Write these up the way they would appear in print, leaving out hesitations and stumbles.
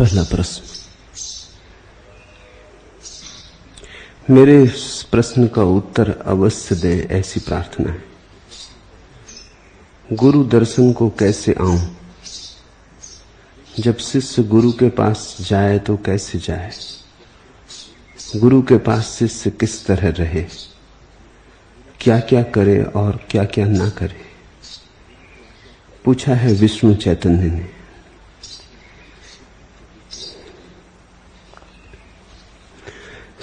पहला प्रश्न। मेरे इस प्रश्न का उत्तर अवश्य दें, ऐसी प्रार्थना है। गुरु दर्शन को कैसे आऊं? जब शिष्य गुरु के पास जाए तो कैसे जाए? गुरु के पास शिष्य किस तरह रहे, क्या क्या करे और क्या क्या ना करे, पूछा है विष्णु चैतन्य ने।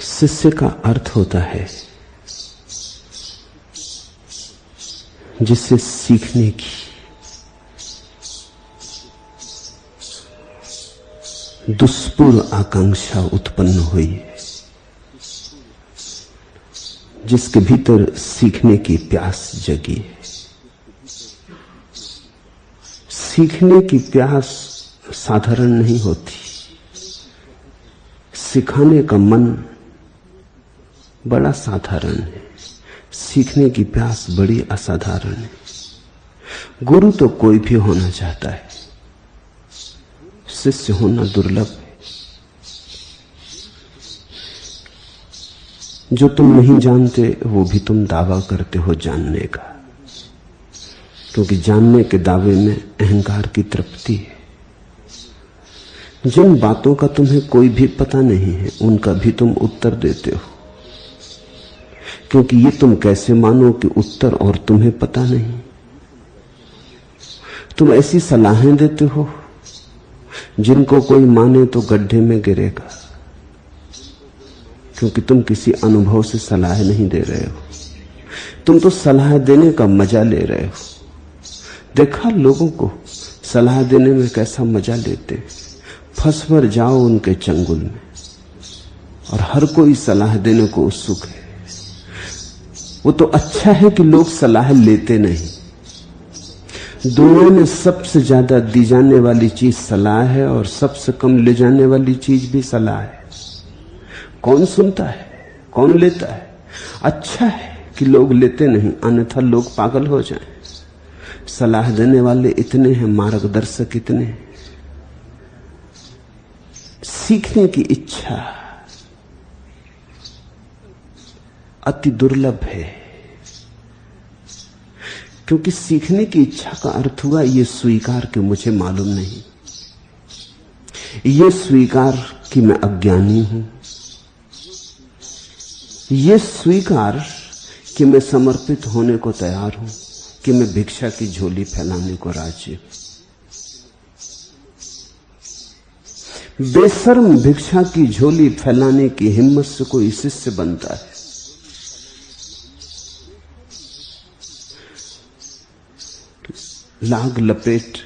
शिष्य का अर्थ होता है जिससे सीखने की दुष्पूर आकांक्षा उत्पन्न हुई है, जिसके भीतर सीखने की प्यास जगी है। सीखने की प्यास साधारण नहीं होती, सिखाने का मन बड़ा साधारण है, सीखने की प्यास बड़ी असाधारण है। गुरु तो कोई भी होना चाहता है, शिष्य होना दुर्लभ है। जो तुम नहीं जानते वो भी तुम दावा करते हो जानने का, क्योंकि जानने के दावे में अहंकार की तृप्ति है। जिन बातों का तुम्हें कोई भी पता नहीं है उनका भी तुम उत्तर देते हो, क्योंकि ये तुम कैसे मानो कि उत्तर और तुम्हें पता नहीं। तुम ऐसी सलाहें देते हो जिनको कोई माने तो गड्ढे में गिरेगा, क्योंकि तुम किसी अनुभव से सलाह नहीं दे रहे हो, तुम तो सलाह देने का मजा ले रहे हो। देखा लोगों को सलाह देने में कैसा मजा लेते, फंस भर जाओ उनके चंगुल में, और हर कोई सलाह देने को उत्सुक है। वो तो अच्छा है कि लोग सलाह लेते नहीं। दुनिया में सबसे ज्यादा दी जाने वाली चीज सलाह है और सबसे कम ले जाने वाली चीज भी सलाह है। कौन सुनता है, कौन लेता है? अच्छा है कि लोग लेते नहीं, अन्यथा लोग पागल हो जाएं। सलाह देने वाले इतने हैं, मार्गदर्शक इतने हैं। सीखने की इच्छा अति दुर्लभ है, क्योंकि सीखने की इच्छा का अर्थ हुआ यह स्वीकार कि मुझे मालूम नहीं, यह स्वीकार कि मैं अज्ञानी हूं, यह स्वीकार कि मैं समर्पित होने को तैयार हूं, कि मैं भिक्षा की झोली फैलाने को राजी हूं। बेशर्म भिक्षा की झोली फैलाने की हिम्मत से कोई शिष्य बनता है। लाग लपेट,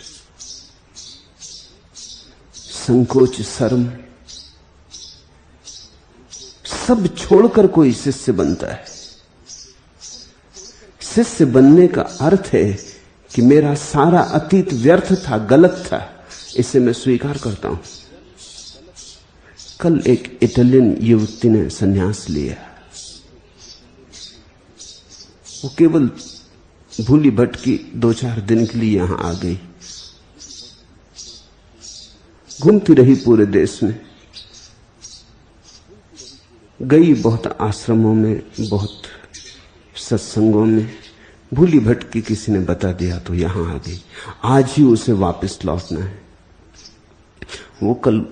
संकोच, शर्म सब छोड़कर कोई शिष्य बनता है। शिष्य बनने का अर्थ है कि मेरा सारा अतीत व्यर्थ था, गलत था, इसे मैं स्वीकार करता हूं। कल एक इटालियन युवती ने संन्यास लिया। वो केवल भूली भटकी 2-4 दिन के लिए यहां आ गई, घूमती रही पूरे देश में, गई बहुत आश्रमों में, बहुत सत्संगों में, भूली भटकी, किसी ने बता दिया तो यहां आ गई। आज ही उसे वापस लौटना है। वो कल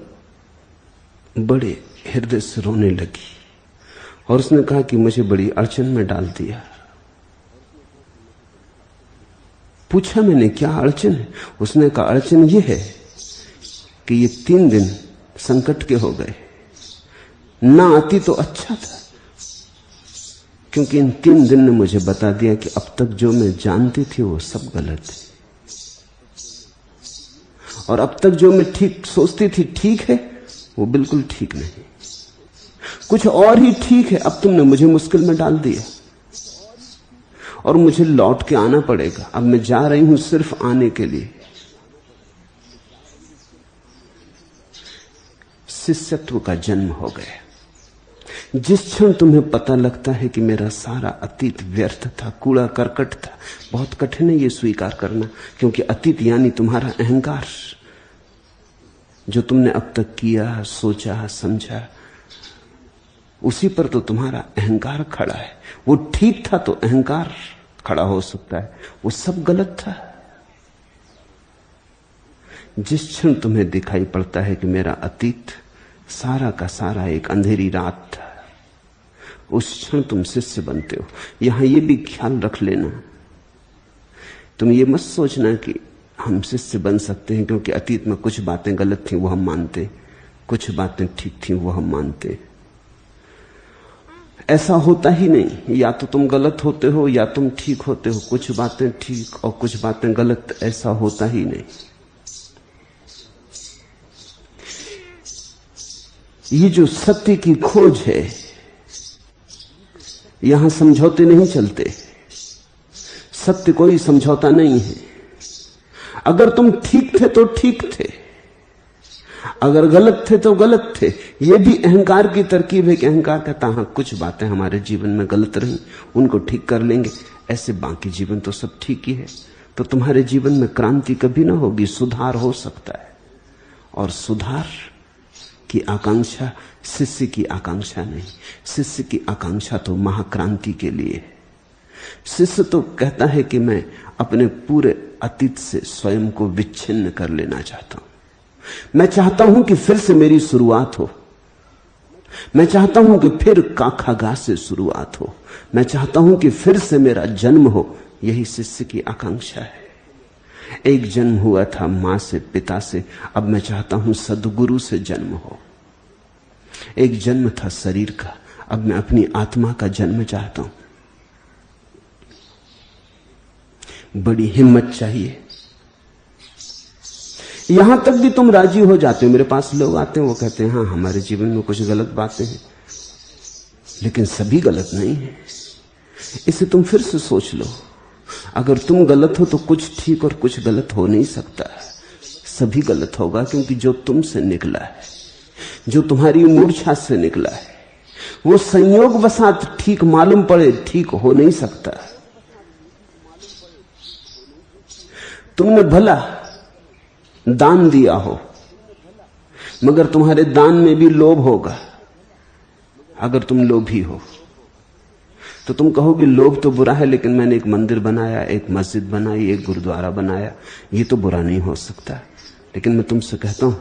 बड़े हृदय से रोने लगी और उसने कहा कि मुझे बड़ी अड़चन में डाल दिया। पूछा मैंने, क्या अड़चन है? उसने कहा, अड़चन यह है कि ये 3 दिन संकट के हो गए, ना आती तो अच्छा था, क्योंकि इन 3 दिन ने मुझे बता दिया कि अब तक जो मैं जानती थी वो सब गलत है, और अब तक जो मैं ठीक सोचती थी ठीक है वो बिल्कुल ठीक नहीं, कुछ और ही ठीक है। अब तुमने मुझे मुश्किल में डाल दिया और मुझे लौट के आना पड़ेगा। अब मैं जा रही हूं सिर्फ आने के लिए। शिष्यत्व का जन्म हो गया। जिस क्षण तुम्हें पता लगता है कि मेरा सारा अतीत व्यर्थ था, कूड़ा करकट था, बहुत कठिन है ये स्वीकार करना, क्योंकि अतीत यानी तुम्हारा अहंकार। जो तुमने अब तक किया, सोचा, समझा, उसी पर तो तुम्हारा अहंकार खड़ा है। वो ठीक था तो अहंकार खड़ा हो सकता है, वो सब गलत था। जिस क्षण तुम्हें दिखाई पड़ता है कि मेरा अतीत सारा का सारा एक अंधेरी रात था, उस क्षण तुम शिष्य बनते हो। यहां यह भी ख्याल रख लेना, तुम ये मत सोचना कि हम शिष्य बन सकते हैं क्योंकि अतीत में कुछ बातें गलत थी वो हम मानते, कुछ बातें ठीक थी वो हम मानते। ऐसा होता ही नहीं। या तो तुम गलत होते हो या तुम ठीक होते हो। कुछ बातें ठीक और कुछ बातें गलत, ऐसा होता ही नहीं। ये जो सत्य की खोज है, यहां समझौते नहीं चलते। सत्य कोई समझौता नहीं है। अगर तुम ठीक थे तो ठीक थे, अगर गलत थे तो गलत थे। यह भी अहंकार की तरकीब है कि अहंकार कहता हां कुछ बातें हमारे जीवन में गलत रही, उनको ठीक कर लेंगे, ऐसे बाकी जीवन तो सब ठीक ही है। तो तुम्हारे जीवन में क्रांति कभी ना होगी, सुधार हो सकता है। और सुधार की आकांक्षा शिष्य की आकांक्षा नहीं। शिष्य की आकांक्षा तो महाक्रांति के लिए है। शिष्य तो कहता है कि मैं अपने पूरे अतीत से स्वयं को विच्छिन्न कर लेना चाहता हूं। मैं चाहता हूं कि फिर से मेरी शुरुआत हो। मैं चाहता हूं कि फिर काखागा से शुरुआत हो। मैं चाहता हूं कि फिर से मेरा जन्म हो। यही शिष्य की आकांक्षा है। एक जन्म हुआ था मां से, पिता से, अब मैं चाहता हूं सद्गुरु से जन्म हो। एक जन्म था शरीर का, अब मैं अपनी आत्मा का जन्म चाहता हूं। बड़ी हिम्मत चाहिए। यहां तक भी तुम राजी हो जाते हो। मेरे पास लोग आते हैं, वो कहते हैं हाँ हमारे जीवन में कुछ गलत बातें हैं, लेकिन सभी गलत नहीं है। इसे तुम फिर से सोच लो। अगर तुम गलत हो तो कुछ ठीक और कुछ गलत हो नहीं सकता। सभी गलत होगा, क्योंकि जो तुमसे निकला है, जो तुम्हारी मूर्छा से निकला है, वो संयोगवशात ठीक मालूम पड़े ठीक हो नहीं सकता। तुमने भला दान दिया हो, मगर तुम्हारे दान में भी लोभ होगा। अगर तुम लोभी हो तो तुम कहोगे लोभ तो बुरा है, लेकिन मैंने एक मंदिर बनाया, एक मस्जिद बनाई, एक गुरुद्वारा बनाया, ये तो बुरा नहीं हो सकता। लेकिन मैं तुमसे कहता हूं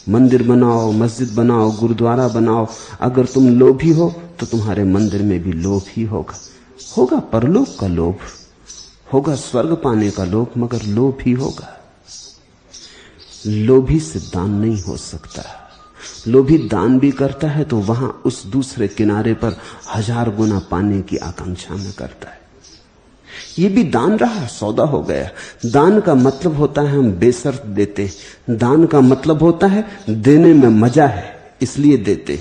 मंदिर बनाओ, मस्जिद बनाओ, गुरुद्वारा बनाओ, अगर तुम लोभी हो तो तुम्हारे मंदिर में भी लोभ ही होगा। होगा परलोक का लोभ, होगा स्वर्ग पाने का लोभ, मगर लोभ ही होगा। लोभी से दान नहीं हो सकता। लोभी दान भी करता है तो वहां उस दूसरे किनारे पर 1000 गुना पाने की आकांक्षा में करता है। ये भी दान रहा, सौदा हो गया। दान का मतलब होता है हम बेशर्त देते। दान का मतलब होता है देने में मजा है इसलिए देते।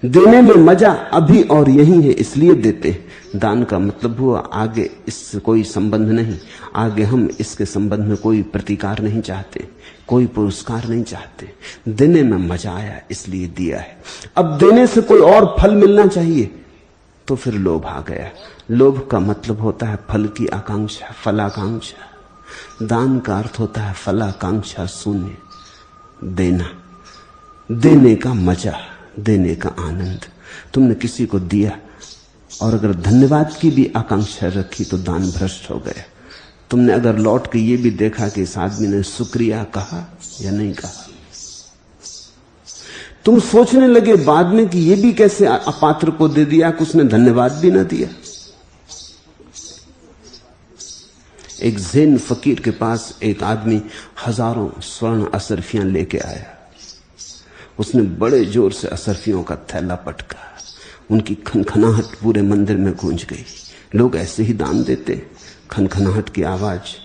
देने में मजा अभी और यही है इसलिए देते। दान का मतलब हुआ आगे इससे कोई संबंध नहीं, आगे हम इसके संबंध में कोई प्रतिकार नहीं चाहते, कोई पुरस्कार नहीं चाहते। देने में मजा आया इसलिए दिया है। अब देने से कोई और फल मिलना चाहिए तो फिर लोभ आ गया। लोभ का मतलब होता है फल की आकांक्षा, फलाकांक्षा। दान का अर्थ होता है फलाकांक्षा शून्य, देना, देने का मजा, देने का आनंद। तुमने किसी को दिया और अगर धन्यवाद की भी आकांक्षा रखी तो दान भ्रष्ट हो गया। तुमने अगर लौट के ये भी देखा कि इस आदमी ने शुक्रिया कहा या नहीं कहा, तुम सोचने लगे बाद में कि ये भी कैसे अपात्र को दे दिया कि उसने धन्यवाद भी ना दिया। एक ज़ेन फकीर के पास एक आदमी हजारों स्वर्ण असरफियां लेके आया। उसने बड़े जोर से असरफियों का थैला पटका। उनकी खनखनाहट पूरे मंदिर में गूंज गई। लोग ऐसे ही दान देते। खनखनाहट की आवाज।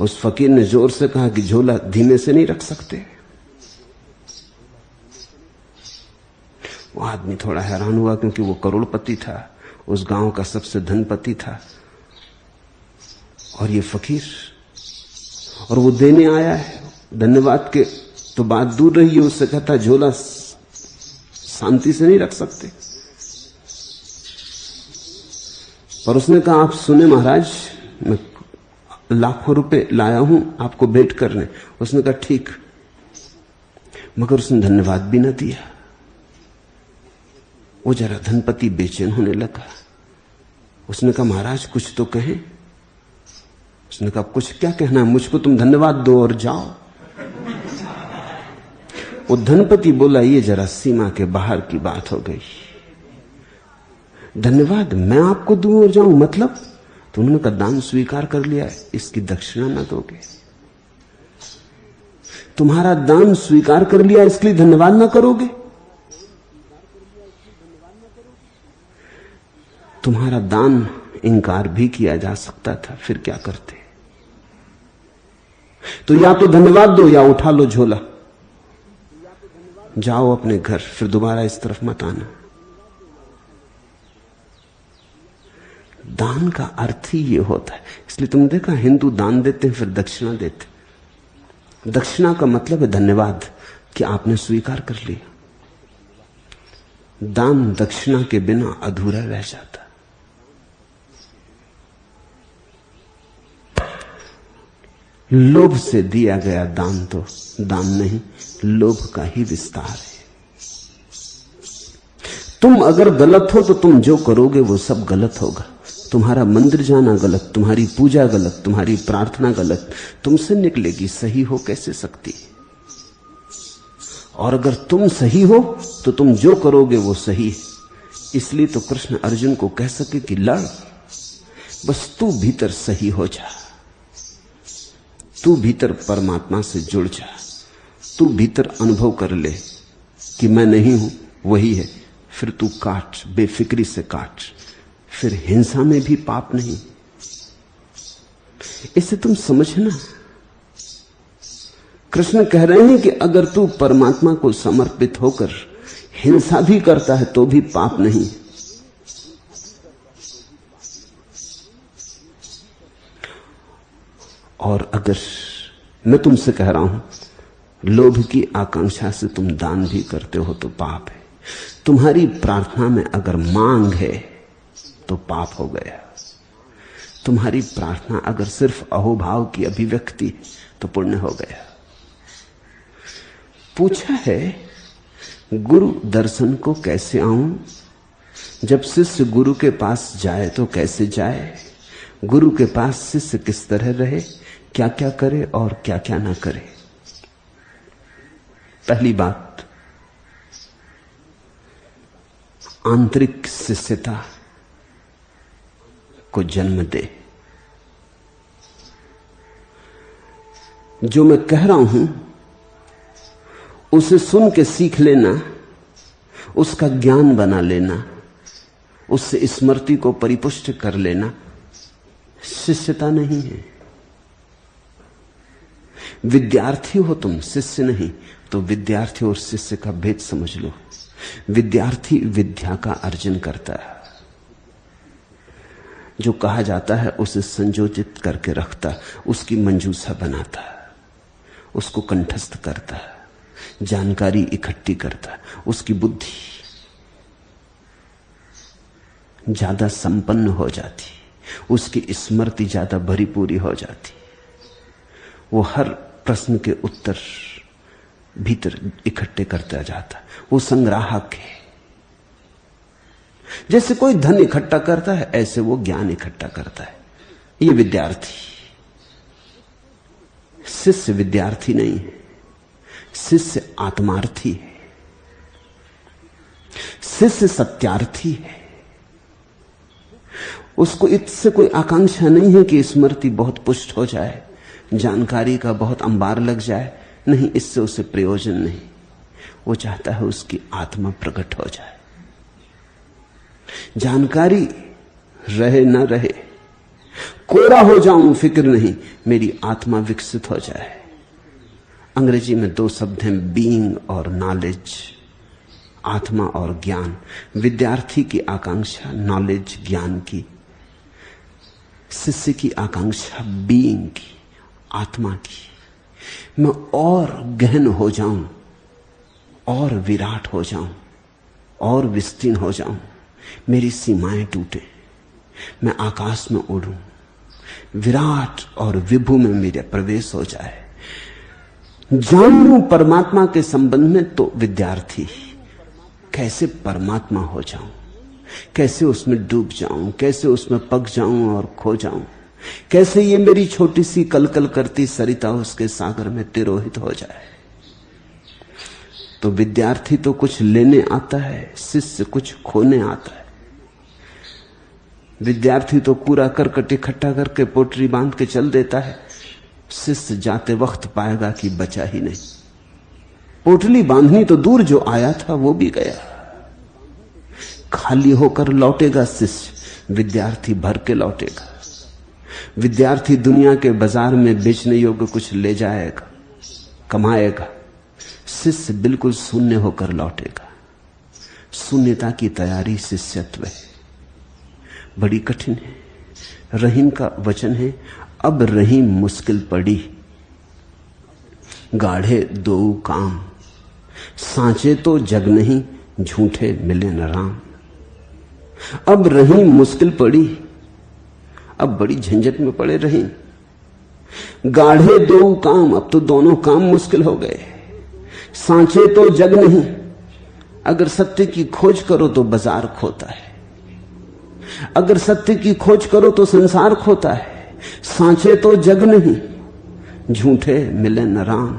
उस फकीर ने जोर से कहा कि झोला धीमे से नहीं रख सकते। वो आदमी थोड़ा हैरान हुआ क्योंकि वो करोड़पति था, उस गांव का सबसे धनपति था, और ये फकीर, और वो देने आया है। धन्यवाद के तो बात दूर रही है, उससे कहता झोला शांति से नहीं रख सकते। पर उसने कहा आप सुने महाराज, मैं लाखों रुपए लाया हूं आपको भेंट करने। उसने कहा ठीक, मगर उसने धन्यवाद भी न दिया। वो जरा धनपति बेचैन होने लगा। उसने कहा, महाराज कुछ तो कहें। उसने कहा, कुछ क्या कहना है, मुझको तुम धन्यवाद दो और जाओ। वो धनपति बोला, ये जरा सीमा के बाहर की बात हो गई। धन्यवाद मैं आपको दूं और जाऊं, मतलब? तो उन्होंने कहा, दान स्वीकार कर लिया है, इसकी दक्षिणा ना दोगे? तुम्हारा दान स्वीकार कर लिया इसलिए धन्यवाद ना करोगे? तुम्हारा दान इनकार भी किया जा सकता था, फिर क्या करते? तो या तो धन्यवाद दो या उठा लो झोला, जाओ अपने घर, फिर दोबारा इस तरफ मत आना। दान का अर्थ ही ये होता है। इसलिए तुमने देखा हिंदू दान देते हैं फिर दक्षिणा देते। दक्षिणा का मतलब है धन्यवाद कि आपने स्वीकार कर लिया। दान दक्षिणा के बिना अधूरा रह जाता। लोभ से दिया गया दान तो दान नहीं, लोभ का ही विस्तार है। तुम अगर गलत हो तो तुम जो करोगे वो सब गलत होगा। तुम्हारा मंदिर जाना गलत, तुम्हारी पूजा गलत, तुम्हारी प्रार्थना गलत, तुमसे निकलेगी, सही हो कैसे सकती? और अगर तुम सही हो तो तुम जो करोगे वो सही है। इसलिए तो कृष्ण अर्जुन को कह सके कि लड़, बस तू भीतर सही हो जा, तू भीतर परमात्मा से जुड़ जा, तू भीतर अनुभव कर ले कि मैं नहीं हूं वही है। फिर तू काट, बेफिक्री से काट, फिर हिंसा में भी पाप नहीं। इसे तुम समझना। कृष्ण कह रहे हैं कि अगर तू परमात्मा को समर्पित होकर हिंसा भी करता है तो भी पाप नहीं। और अगर मैं तुमसे कह रहा हूं लोभ की आकांक्षा से तुम दान भी करते हो तो पाप है। तुम्हारी प्रार्थना में अगर मांग है तो पाप हो गया। तुम्हारी प्रार्थना अगर सिर्फ अहोभाव की अभिव्यक्ति है तो पुण्य हो गया। पूछा है गुरु दर्शन को कैसे आऊं? जब शिष्य गुरु के पास जाए तो कैसे जाए? गुरु के पास शिष्य किस तरह रहे, क्या क्या करे और क्या क्या ना करे? पहली बात, आंतरिक शिष्यता को जन्म दे। जो मैं कह रहा हूं उसे सुन के सीख लेना, उसका ज्ञान बना लेना, उससे स्मृति को परिपुष्ट कर लेना शिष्यता नहीं है। विद्यार्थी हो तुम, शिष्य नहीं। तो विद्यार्थी और शिष्य का भेद समझ लो। विद्यार्थी विद्या का अर्जन करता है, जो कहा जाता है उसे संयोजित करके रखता है, उसकी मंजूसा बनाता है, उसको कंठस्थ करता है, जानकारी इकट्ठी करता है, उसकी बुद्धि ज्यादा संपन्न हो जाती, उसकी स्मृति ज्यादा भरी पूरी हो जाती। वो हर प्रश्न के उत्तर भीतर इकट्ठे करता जाता, वो संग्राहक है। जैसे कोई धन इकट्ठा करता है ऐसे वो ज्ञान इकट्ठा करता है। ये विद्यार्थी। शिष्य विद्यार्थी नहीं है, शिष्य आत्मार्थी है, शिष्य सत्यार्थी है। उसको इससे कोई आकांक्षा नहीं है कि स्मृति बहुत पुष्ट हो जाए, जानकारी का बहुत अंबार लग जाए। नहीं, इससे उसे प्रयोजन नहीं। वो चाहता है उसकी आत्मा प्रकट हो जाए। जानकारी रहे ना रहे, कोरा हो जाऊं फिक्र नहीं, मेरी आत्मा विकसित हो जाए। अंग्रेजी में दो शब्द हैं, बीइंग और नॉलेज, आत्मा और ज्ञान। विद्यार्थी की आकांक्षा नॉलेज ज्ञान की, शिष्य की आकांक्षा बीइंग की, आत्मा की। मैं और गहन हो जाऊं, और विराट हो जाऊं, और विस्तीर्ण हो जाऊं, मेरी सीमाएं टूटे, मैं आकाश में उड़ूं, विराट और विभु में मेरा प्रवेश हो जाए। जान लूं परमात्मा के संबंध में तो विद्यार्थी, कैसे परमात्मा हो जाऊं, कैसे उसमें डूब जाऊं, कैसे उसमें पक जाऊं और खो जाऊं, कैसे ये मेरी छोटी सी कलकल करती सरिता उसके सागर में तिरोहित हो जाए। तो विद्यार्थी तो कुछ लेने आता है, शिष्य कुछ खोने आता है। विद्यार्थी तो कूड़ा करकट इकट्ठा करके पोटरी बांध के चल देता है, शिष्य जाते वक्त पाएगा कि बचा ही नहीं। पोटली बांधनी तो दूर, जो आया था वो भी गया, खाली होकर लौटेगा शिष्य, विद्यार्थी भर के लौटेगा। विद्यार्थी दुनिया के बाजार में बेचने योग्य कुछ ले जाएगा, कमाएगा, शिष्य बिल्कुल शून्य होकर लौटेगा। शून्यता की तैयारी शिष्यत्व है, बड़ी कठिन है। रहीम का वचन है, अब रहीम मुश्किल पड़ी, गाढ़े दो काम, सांचे तो जग नहीं, झूठे मिले न राम। अब रहीम मुश्किल पड़ी, अब बड़ी झंझट में पड़े रहीम। गाढ़े दो काम, अब तो दोनों काम मुश्किल हो गए। सांचे तो जग नहीं, अगर सत्य की खोज करो तो बाजार खोता है, अगर सत्य की खोज करो तो संसार खोता है। सांचे तो जग नहीं, झूठे मिले न राम,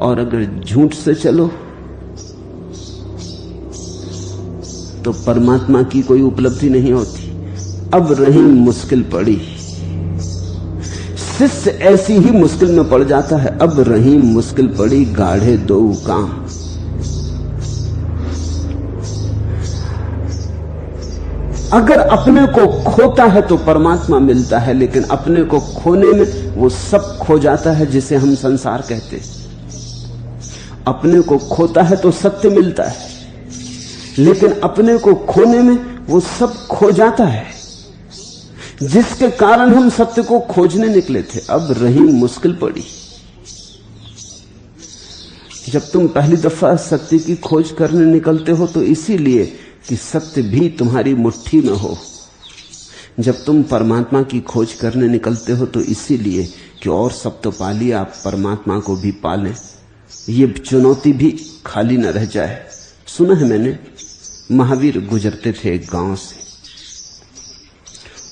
और अगर झूठ से चलो तो परमात्मा की कोई उपलब्धि नहीं होती। अब रहीम मुश्किल पड़ी, शिष्य ऐसी ही मुश्किल में पड़ जाता है। अब रहीम मुश्किल पड़ी, गाढ़े दो काम। अगर अपने को खोता है तो परमात्मा मिलता है, लेकिन अपने को खोने में वो सब खो जाता है जिसे हम संसार कहते हैं। अपने को खोता है तो सत्य मिलता है, लेकिन अपने को खोने में वो सब खो जाता है जिसके कारण हम सत्य को खोजने निकले थे। अब रहीम मुश्किल पड़ी। जब तुम पहली दफा सत्य की खोज करने निकलते हो तो इसीलिए कि सत्य भी तुम्हारी मुट्ठी में हो। जब तुम परमात्मा की खोज करने निकलते हो तो इसीलिए कि और सब तो पा लिया, आप परमात्मा को भी पालें, ये चुनौती भी खाली न रह जाए। सुना है मैंने, महावीर गुजरते थे एक गांव से,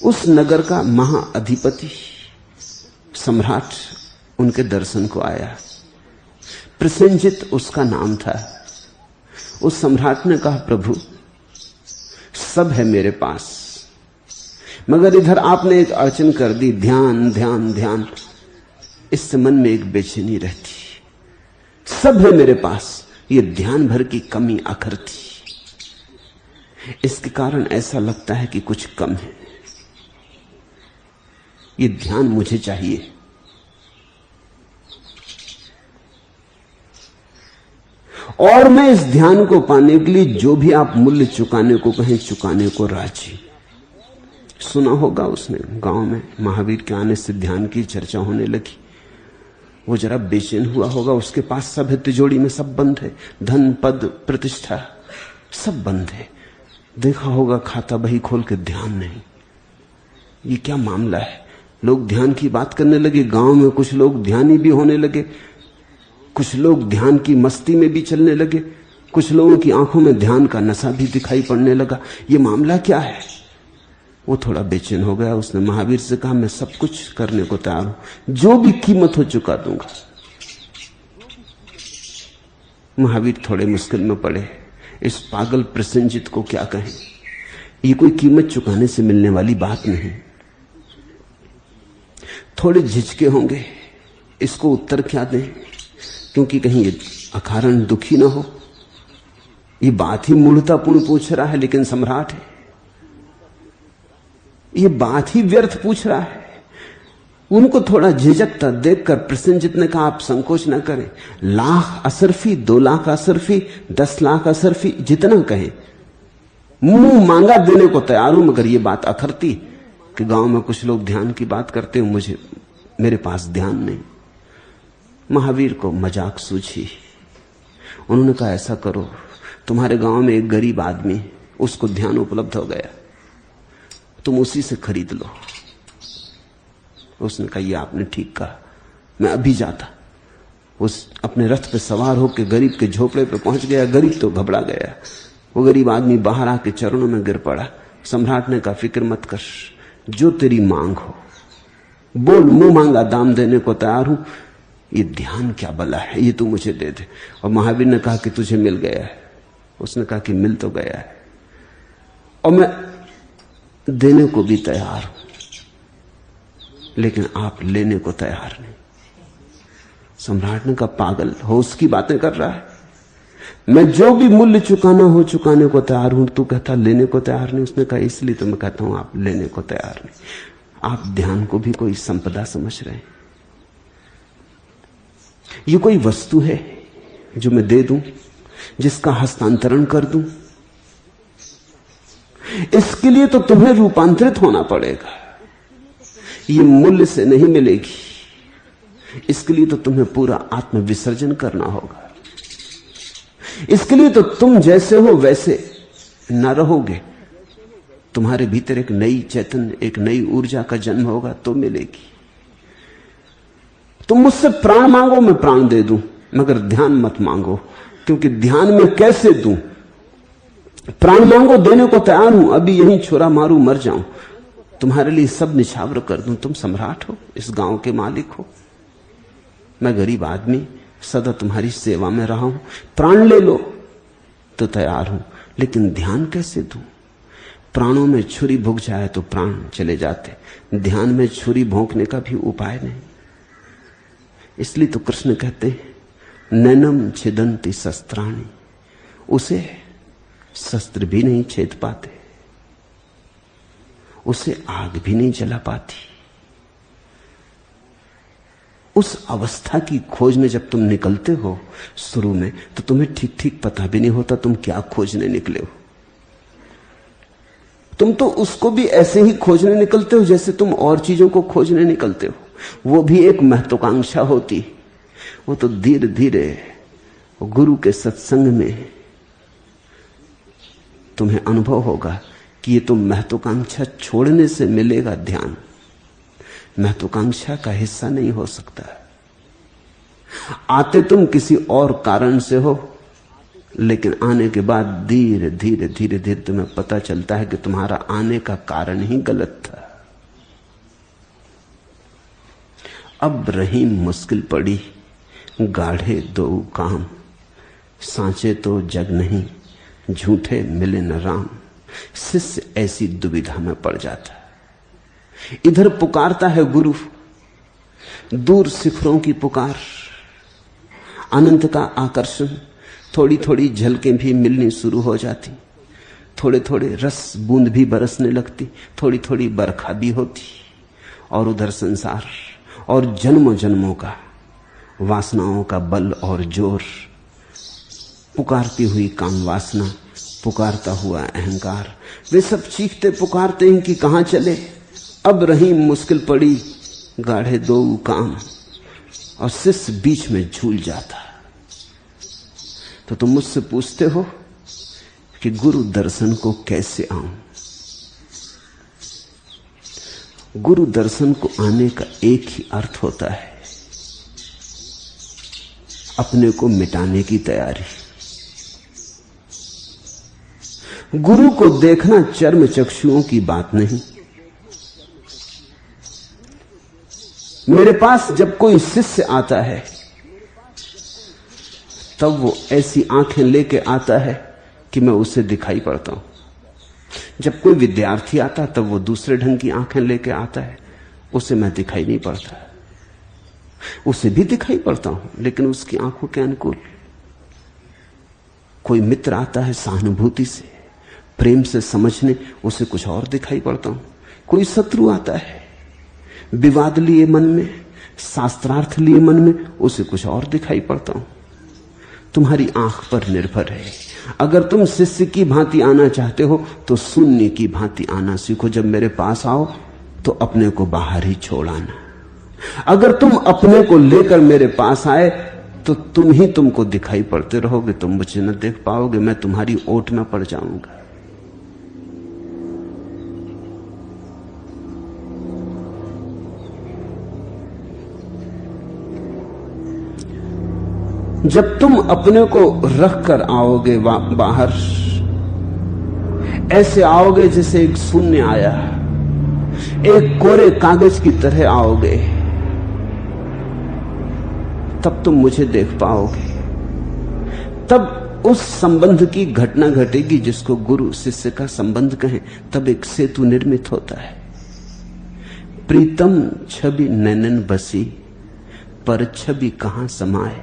उस नगर का महाअधिपति सम्राट उनके दर्शन को आया। प्रसेनजित उसका नाम था। उस सम्राट ने कहा, प्रभु सब है मेरे पास, मगर इधर आपने एक अड़चन कर दी, ध्यान ध्यान ध्यान। इससे मन में एक बेचैनी रहती। सब है मेरे पास, ये ध्यान भर की कमी अखरती। इसके कारण ऐसा लगता है कि कुछ कम है। ये ध्यान मुझे चाहिए। और मैं इस ध्यान को पाने के लिए जो भी आप मूल्य चुकाने को कहें, चुकाने को राजी। सुना होगा उसने, गांव में महावीर के आने से ध्यान की चर्चा होने लगी। वो जरा बेचैन हुआ होगा, उसके पास सब है, तिजोरी में सब बंद है, धन पद प्रतिष्ठा सब बंद है। देखा होगा खाता बही खोल के, ध्यान नहीं। ये क्या मामला है? लोग ध्यान की बात करने लगे। गांव में कुछ लोग ध्यानी भी होने लगे, कुछ लोग ध्यान की मस्ती में भी चलने लगे, कुछ लोगों की आंखों में ध्यान का नशा भी दिखाई पड़ने लगा। ये मामला क्या है? वो थोड़ा बेचैन हो गया। उसने महावीर से कहा, मैं सब कुछ करने को तैयार हूं, जो भी कीमत हो चुका दूंगा। महावीर थोड़े मुश्किल में पड़े। इस पागल प्रसेनजित को क्या कहें? ये कोई कीमत चुकाने से मिलने वाली बात नहीं। थोड़े झिझके होंगे, इसको उत्तर क्या दें, क्योंकि कहीं ये अकारण दुखी ना हो। ये बात ही मूढ़तापूर्ण पूछ रहा है, लेकिन सम्राट है। ये बात ही व्यर्थ पूछ रहा है। उनको थोड़ा झिझकता देखकर प्रसेनजित ने कहा, आप संकोच ना करें, 1,00,000 असरफी, 2 लाख असरफी, 10 लाख असरफी, जितना कहें, मुंह मांगा देने को तैयार हूं। मगर ये बात अखरती कि गांव में कुछ लोग ध्यान की बात करते हैं, मेरे पास ध्यान नहीं। महावीर को मजाक सूझी। उन्होंने कहा, ऐसा करो, तुम्हारे गांव में एक गरीब आदमी है, उसको ध्यान उपलब्ध हो गया, तुम उसी से खरीद लो। उसने कहा, ये आपने ठीक कहा, मैं अभी जाता। उस अपने रथ पे सवार होकर गरीब के झोपड़े पे पहुंच गया। गरीब तो घबरा गया। वो गरीब आदमी बाहर आके चरणों में गिर पड़ा। सम्राट ने कहा, फिक्र मत कर, जो तेरी मांग हो बोल, मुंह मांगा दाम देने को तैयार हूं। ये ध्यान क्या बला है, ये तू मुझे दे दे। और महावीर ने कहा कि तुझे मिल गया है। उसने कहा कि मिल तो गया है और मैं देने को भी तैयार हूं, लेकिन आप लेने को तैयार नहीं। सम्राट ने कहा, पागल हो, उसकी बातें कर रहा है? मैं जो भी मूल्य चुकाना हो चुकाने को तैयार हूं, तू कहता लेने को तैयार नहीं। उसने कहा, इसलिए तो मैं कहता हूं आप लेने को तैयार नहीं। आप ध्यान को भी कोई संपदा समझ रहे हैं। ये कोई वस्तु है जो मैं दे दूं, जिसका हस्तांतरण कर दूं? इसके लिए तो तुम्हें रूपांतरित होना पड़ेगा। ये मूल्य से नहीं मिलेगी। इसके लिए तो तुम्हें पूरा आत्मविसर्जन करना होगा। इसके लिए तो तुम जैसे हो वैसे न रहोगे। तुम्हारे भीतर एक नई चैतन्य, एक नई ऊर्जा का जन्म होगा तो मिलेगी। तुम मुझसे प्राण मांगो, मैं प्राण दे दूं, मगर ध्यान मत मांगो, क्योंकि ध्यान में कैसे दूं? प्राण मांगो, देने को तैयार हूं, अभी यहीं छुरा मारूं, मर जाऊं, तुम्हारे लिए सब निछावर कर दूं। तुम सम्राट हो, इस गांव के मालिक हो, मैं गरीब आदमी सदा तुम्हारी सेवा में रहा हूं। प्राण ले लो तो तैयार हूं, लेकिन ध्यान कैसे दूं? प्राणों में छुरी भुक जाए तो प्राण चले जाते, ध्यान में छुरी भोंकने का भी उपाय नहीं। इसलिए तो कृष्ण कहते हैं, नैनम छिदंती शस्त्राणि, उसे शस्त्र भी नहीं छेद पाते, उसे आग भी नहीं जला पाती। उस अवस्था की खोज में जब तुम निकलते हो शुरू में, तो तुम्हें ठीक ठीक पता भी नहीं होता तुम क्या खोजने निकले हो। तुम तो उसको भी ऐसे ही खोजने निकलते हो जैसे तुम और चीजों को खोजने निकलते हो। वो भी एक महत्वाकांक्षा होती। वो तो धीरे धीरे गुरु के सत्संग में तुम्हें अनुभव होगा कि ये तो महत्वाकांक्षा छोड़ने से मिलेगा ध्यान, महत्वाकांक्षा का हिस्सा नहीं हो सकता। आते तुम किसी और कारण से हो, लेकिन आने के बाद धीरे धीरे धीरे धीरे तुम्हें पता चलता है कि तुम्हारा आने का कारण ही गलत था। अब रहीम मुश्किल पड़ी, गाढ़े दो काम, सांचे तो जग नहीं, झूठे मिले न राम। शिष्य ऐसी दुविधा में पड़ जाता है। इधर पुकारता है गुरु, दूर शिखरों की पुकार, अनंत का आकर्षण, थोड़ी थोड़ी झलकें भी मिलनी शुरू हो जाती, थोड़े थोड़े रस बूंद भी बरसने लगती, थोड़ी थोड़ी बरखा भी होती। और उधर संसार और जन्मों जन्मों का वासनाओं का बल और जोर, पुकारती हुई काम वासना, पुकारता हुआ अहंकार, वे सब चीखते पुकारते हैं कि कहां चले। अब रहीम मुश्किल पड़ी, गाढ़े दो काम, और शिष्य बीच में झूल जाता। तो तुम मुझसे पूछते हो कि गुरु दर्शन को कैसे आऊं? गुरु दर्शन को आने का एक ही अर्थ होता है, अपने को मिटाने की तैयारी। गुरु को देखना चर्म चक्षुओं की बात नहीं। मेरे पास जब कोई शिष्य आता है तब वो ऐसी आंखें लेके आता है कि मैं उसे दिखाई पड़ता हूं। जब कोई विद्यार्थी आता तब वो दूसरे ढंग की आंखें लेके आता है, उसे मैं दिखाई नहीं पड़ता। उसे भी दिखाई पड़ता हूं लेकिन उसकी आंखों के अनुकूल। कोई मित्र आता है सहानुभूति से, प्रेम से समझने, उसे कुछ और दिखाई पड़ता हूं। कोई शत्रु आता है विवाद लिए मन में, शास्त्रार्थ लिए मन में, उसे कुछ और दिखाई पड़ता हूं। तुम्हारी आंख पर निर्भर है। अगर तुम शिष्य की भांति आना चाहते हो तो शून्य की भांति आना सीखो। जब मेरे पास आओ तो अपने को बाहर ही छोड़ आना। अगर तुम अपने को लेकर मेरे पास आए तो तुम ही तुमको दिखाई पड़ते रहोगे, तुम मुझे न देख पाओगे, मैं तुम्हारी ओट में पड़ जाऊंगा। जब तुम अपने को रख कर आओगे बाहर, ऐसे आओगे जैसे एक शून्य आया, एक कोरे कागज की तरह आओगे, तब तुम मुझे देख पाओगे। तब उस संबंध की घटना घटेगी जिसको गुरु शिष्य का संबंध कहें। तब एक सेतु निर्मित होता है। प्रीतम छवि नैनन बसी, पर छवि कहां समाए,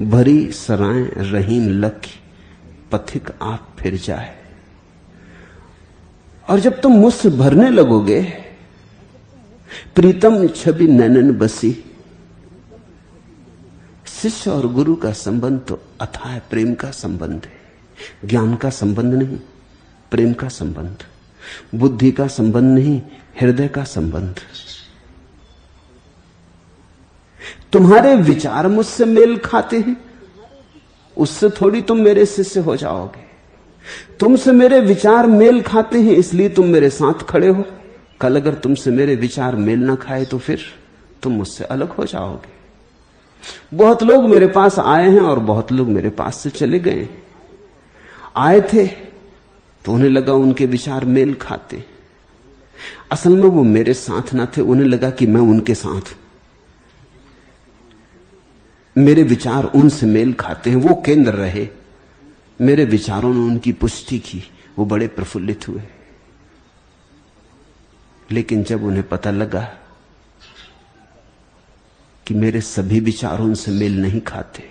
भरी सराय रहीम लखी, पथिक आप फिर जाए। और जब तुम मुझसे भरने लगोगे, प्रीतम छवि नैनन बसी, शिष्य और गुरु का संबंध तो अथाह प्रेम का संबंध है, ज्ञान का संबंध नहीं, प्रेम का संबंध, बुद्धि का संबंध नहीं, हृदय का संबंध। तुम्हारे विचार मुझसे मेल खाते हैं, उससे थोड़ी तुम मेरे शिष्य हो जाओगे। तुमसे मेरे विचार मेल खाते हैं इसलिए तुम मेरे साथ खड़े हो। कल अगर तुमसे मेरे विचार मेल ना खाए तो फिर तुम मुझसे अलग हो जाओगे। बहुत लोग मेरे पास आए हैं और बहुत लोग मेरे पास से चले गए। आए थे तो उन्हें लगा उनके विचार मेल खाते, असल में वो मेरे साथ ना थे, उन्हें लगा कि मैं उनके साथ हूं। मेरे विचार उनसे मेल खाते हैं, वो केंद्र रहे, मेरे विचारों ने उनकी पुष्टि की, वो बड़े प्रफुल्लित हुए। लेकिन जब उन्हें पता लगा कि मेरे सभी विचार उनसे मेल नहीं खाते,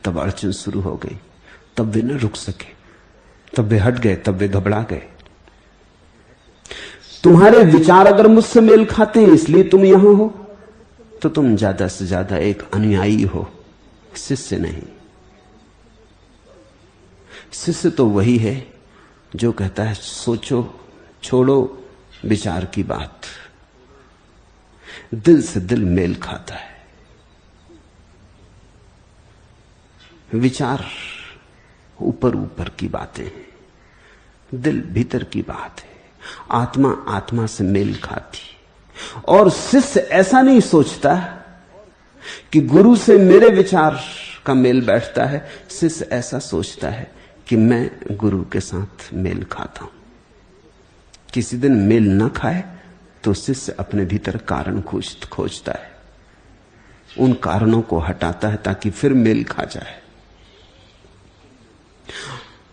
तब अड़चन शुरू हो गई। तब वे न रुक सके, तब वे हट गए, तब वे घबरा गए। तुम्हारे विचार अगर मुझसे मेल खाते हैं इसलिए तुम यहां हो, तो तुम ज्यादा से ज्यादा एक अनुयायी हो, शिष्य नहीं। शिष्य तो वही है जो कहता है सोचो, छोड़ो विचार की बात, दिल से दिल मेल खाता है। विचार ऊपर ऊपर की बातें हैं, दिल भीतर की बात है, आत्मा आत्मा से मेल खाती। और शिष्य ऐसा नहीं सोचता कि गुरु से मेरे विचार का मेल बैठता है, शिष्य ऐसा सोचता है कि मैं गुरु के साथ मेल खाता हूं। किसी दिन मेल ना खाए तो शिष्य अपने भीतर कारण खोजता है, उन कारणों को हटाता है ताकि फिर मेल खा जाए।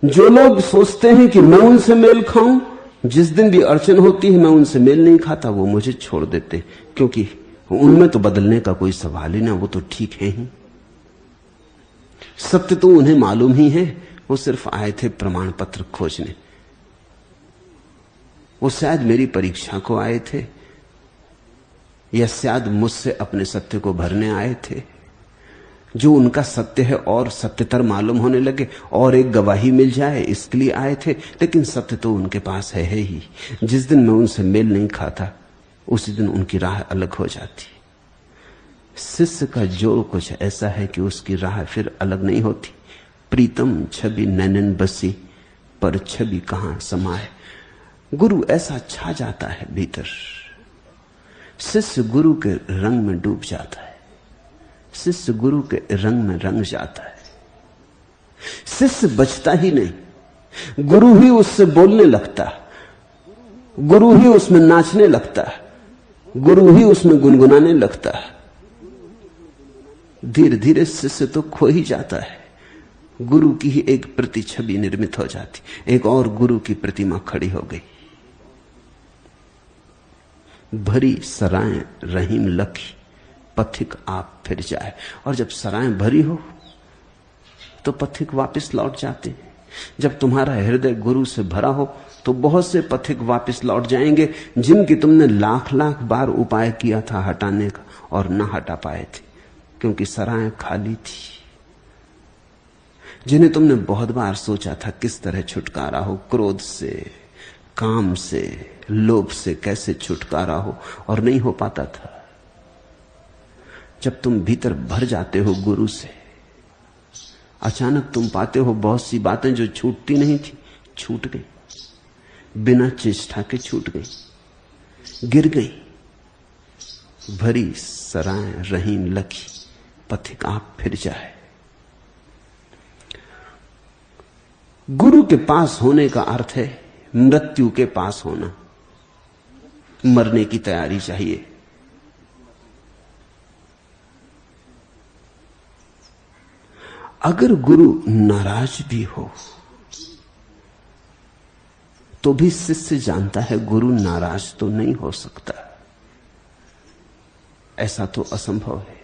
जो लोग सोचते हैं कि मैं उनसे मेल खाऊं, जिस दिन भी अड़चन होती है मैं उनसे मेल नहीं खाता, वो मुझे छोड़ देते, क्योंकि उनमें तो बदलने का कोई सवाल ही ना, वो तो ठीक है ही। सत्य तो उन्हें मालूम ही है, वो सिर्फ आए थे प्रमाण पत्र खोजने। वो शायद मेरी परीक्षा को आए थे, या शायद मुझसे अपने सत्य को भरने आए थे। जो उनका सत्य है और सत्यतर मालूम होने लगे और एक गवाही मिल जाए, इसके लिए आए थे। लेकिन सत्य तो उनके पास है ही। जिस दिन मैं उनसे मेल नहीं खाता उसी दिन उनकी राह अलग हो जाती। शिष्य का जोड़ कुछ ऐसा है कि उसकी राह फिर अलग नहीं होती। प्रीतम छवि नैनन बसी, पर छवि कहां समाए। गुरु ऐसा छा जाता है भीतर, शिष्य गुरु के रंग में डूब जाता है, शिष्य गुरु के रंग में रंग जाता है। शिष्य बचता ही नहीं, गुरु ही उससे बोलने लगता, गुरु ही उसमें नाचने लगता, गुरु ही उसमें गुनगुनाने लगता। धीरे धीरे शिष्य तो खो ही जाता है, गुरु की ही एक प्रति छवि निर्मित हो जाती, एक और गुरु की प्रतिमा खड़ी हो गई। भरी सराय रहीम लखी, पथिक आप फिर जाए। और जब सराय भरी हो तो पथिक वापस लौट जाते हैं। जब तुम्हारा हृदय गुरु से भरा हो तो बहुत से पथिक वापस लौट जाएंगे, जिनकी तुमने लाख लाख बार उपाय किया था हटाने का और न हटा पाए थे, क्योंकि सराय खाली थी। जिन्हें तुमने बहुत बार सोचा था किस तरह छुटकारा हो, क्रोध से, काम से, लोभ से कैसे छुटकारा हो, और नहीं हो पाता था। जब तुम भीतर भर जाते हो गुरु से, अचानक तुम पाते हो बहुत सी बातें जो छूटती नहीं थी, छूट गई, बिना चेष्टा के छूट गई, गिर गई। भरी सराय रहीम लखी, पथिक आप फिर जाए। गुरु के पास होने का अर्थ है मृत्यु के पास होना। मरने की तैयारी चाहिए। अगर गुरु नाराज भी हो तो भी शिष्य जानता है गुरु नाराज तो नहीं हो सकता, ऐसा तो असंभव है।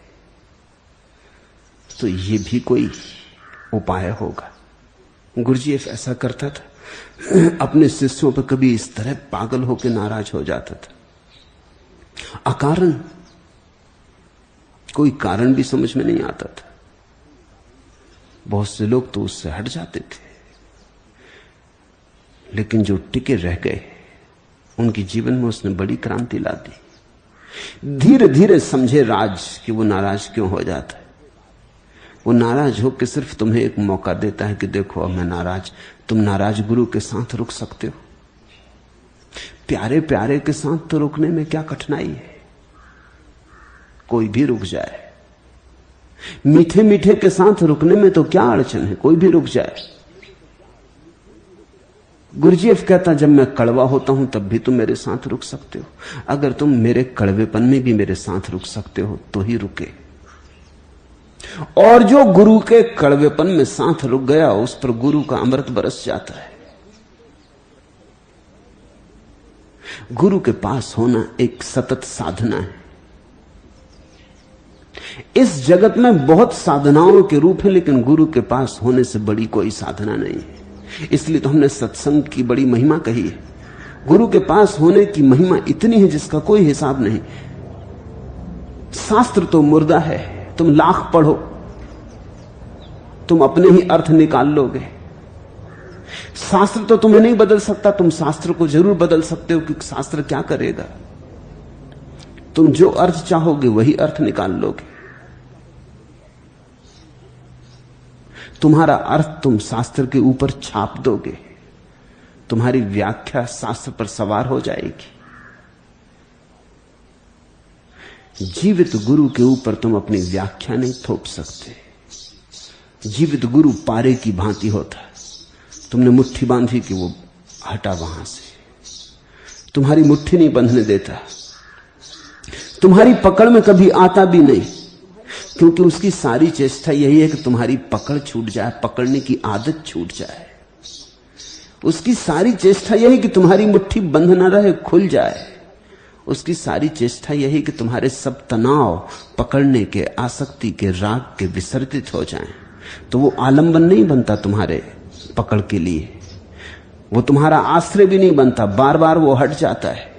तो ये भी कोई उपाय होगा। गुरुजीएफ ऐसा करता था, अपने शिष्यों पर कभी इस तरह पागल होकर नाराज हो जाता था, अकारण, कोई कारण भी समझ में नहीं आता था। बहुत से लोग तो उससे हट जाते थे, लेकिन जो टिके रह गए उनके जीवन में उसने बड़ी क्रांति ला दी। धीरे धीरे समझे राज कि वो नाराज क्यों हो जाता है। वो नाराज हो के सिर्फ तुम्हें एक मौका देता है कि देखो अब मैं नाराज। तुम नाराज गुरु के साथ रुक सकते हो। प्यारे प्यारे के साथ तो रुकने में क्या कठिनाई है, कोई भी रुक जाए। मीठे मीठे के साथ रुकने में तो क्या अड़चन है, कोई भी रुक जाए। गुरुजीएफ कहता, जब मैं कड़वा होता हूं तब भी तुम मेरे साथ रुक सकते हो। अगर तुम मेरे कड़वेपन में भी मेरे साथ रुक सकते हो तो ही रुके। और जो गुरु के कड़वेपन में साथ रुक गया उस पर गुरु का अमृत बरस जाता है। गुरु के पास होना एक सतत साधना है। इस जगत में बहुत साधनाओं के रूप है, लेकिन गुरु के पास होने से बड़ी कोई साधना नहीं है। इसलिए तो हमने सत्संग की बड़ी महिमा कही है। गुरु के पास होने की महिमा इतनी है जिसका कोई हिसाब नहीं। शास्त्र तो मुर्दा है, तुम लाख पढ़ो तुम अपने ही अर्थ निकाल लोगे। शास्त्र तो तुम्हें नहीं बदल सकता, तुम शास्त्र को जरूर बदल सकते हो, क्योंकि शास्त्र क्या करेगा। तुम जो अर्थ चाहोगे वही अर्थ निकाल लोगे। तुम्हारा अर्थ तुम शास्त्र के ऊपर छाप दोगे, तुम्हारी व्याख्या शास्त्र पर सवार हो जाएगी। जीवित गुरु के ऊपर तुम अपनी व्याख्या नहीं थोप सकते। जीवित गुरु पारे की भांति होता है। तुमने मुट्ठी बांधी कि वो हटा वहां से, तुम्हारी मुट्ठी नहीं बंधने देता, तुम्हारी पकड़ में कभी आता भी नहीं, क्योंकि उसकी सारी चेष्टा यही है कि तुम्हारी पकड़ छूट जाए, पकड़ने की आदत छूट जाए। उसकी सारी चेष्टा यही कि तुम्हारी मुट्ठी बंध न रहे, खुल जाए। उसकी सारी चेष्टा यही कि तुम्हारे सब तनाव पकड़ने के, आसक्ति के, राग के विसर्जित हो जाएं। तो वो आलंबन नहीं बनता तुम्हारे पकड़ के लिए, वो तुम्हारा आश्रय भी नहीं बनता, बार बार वो हट जाता है।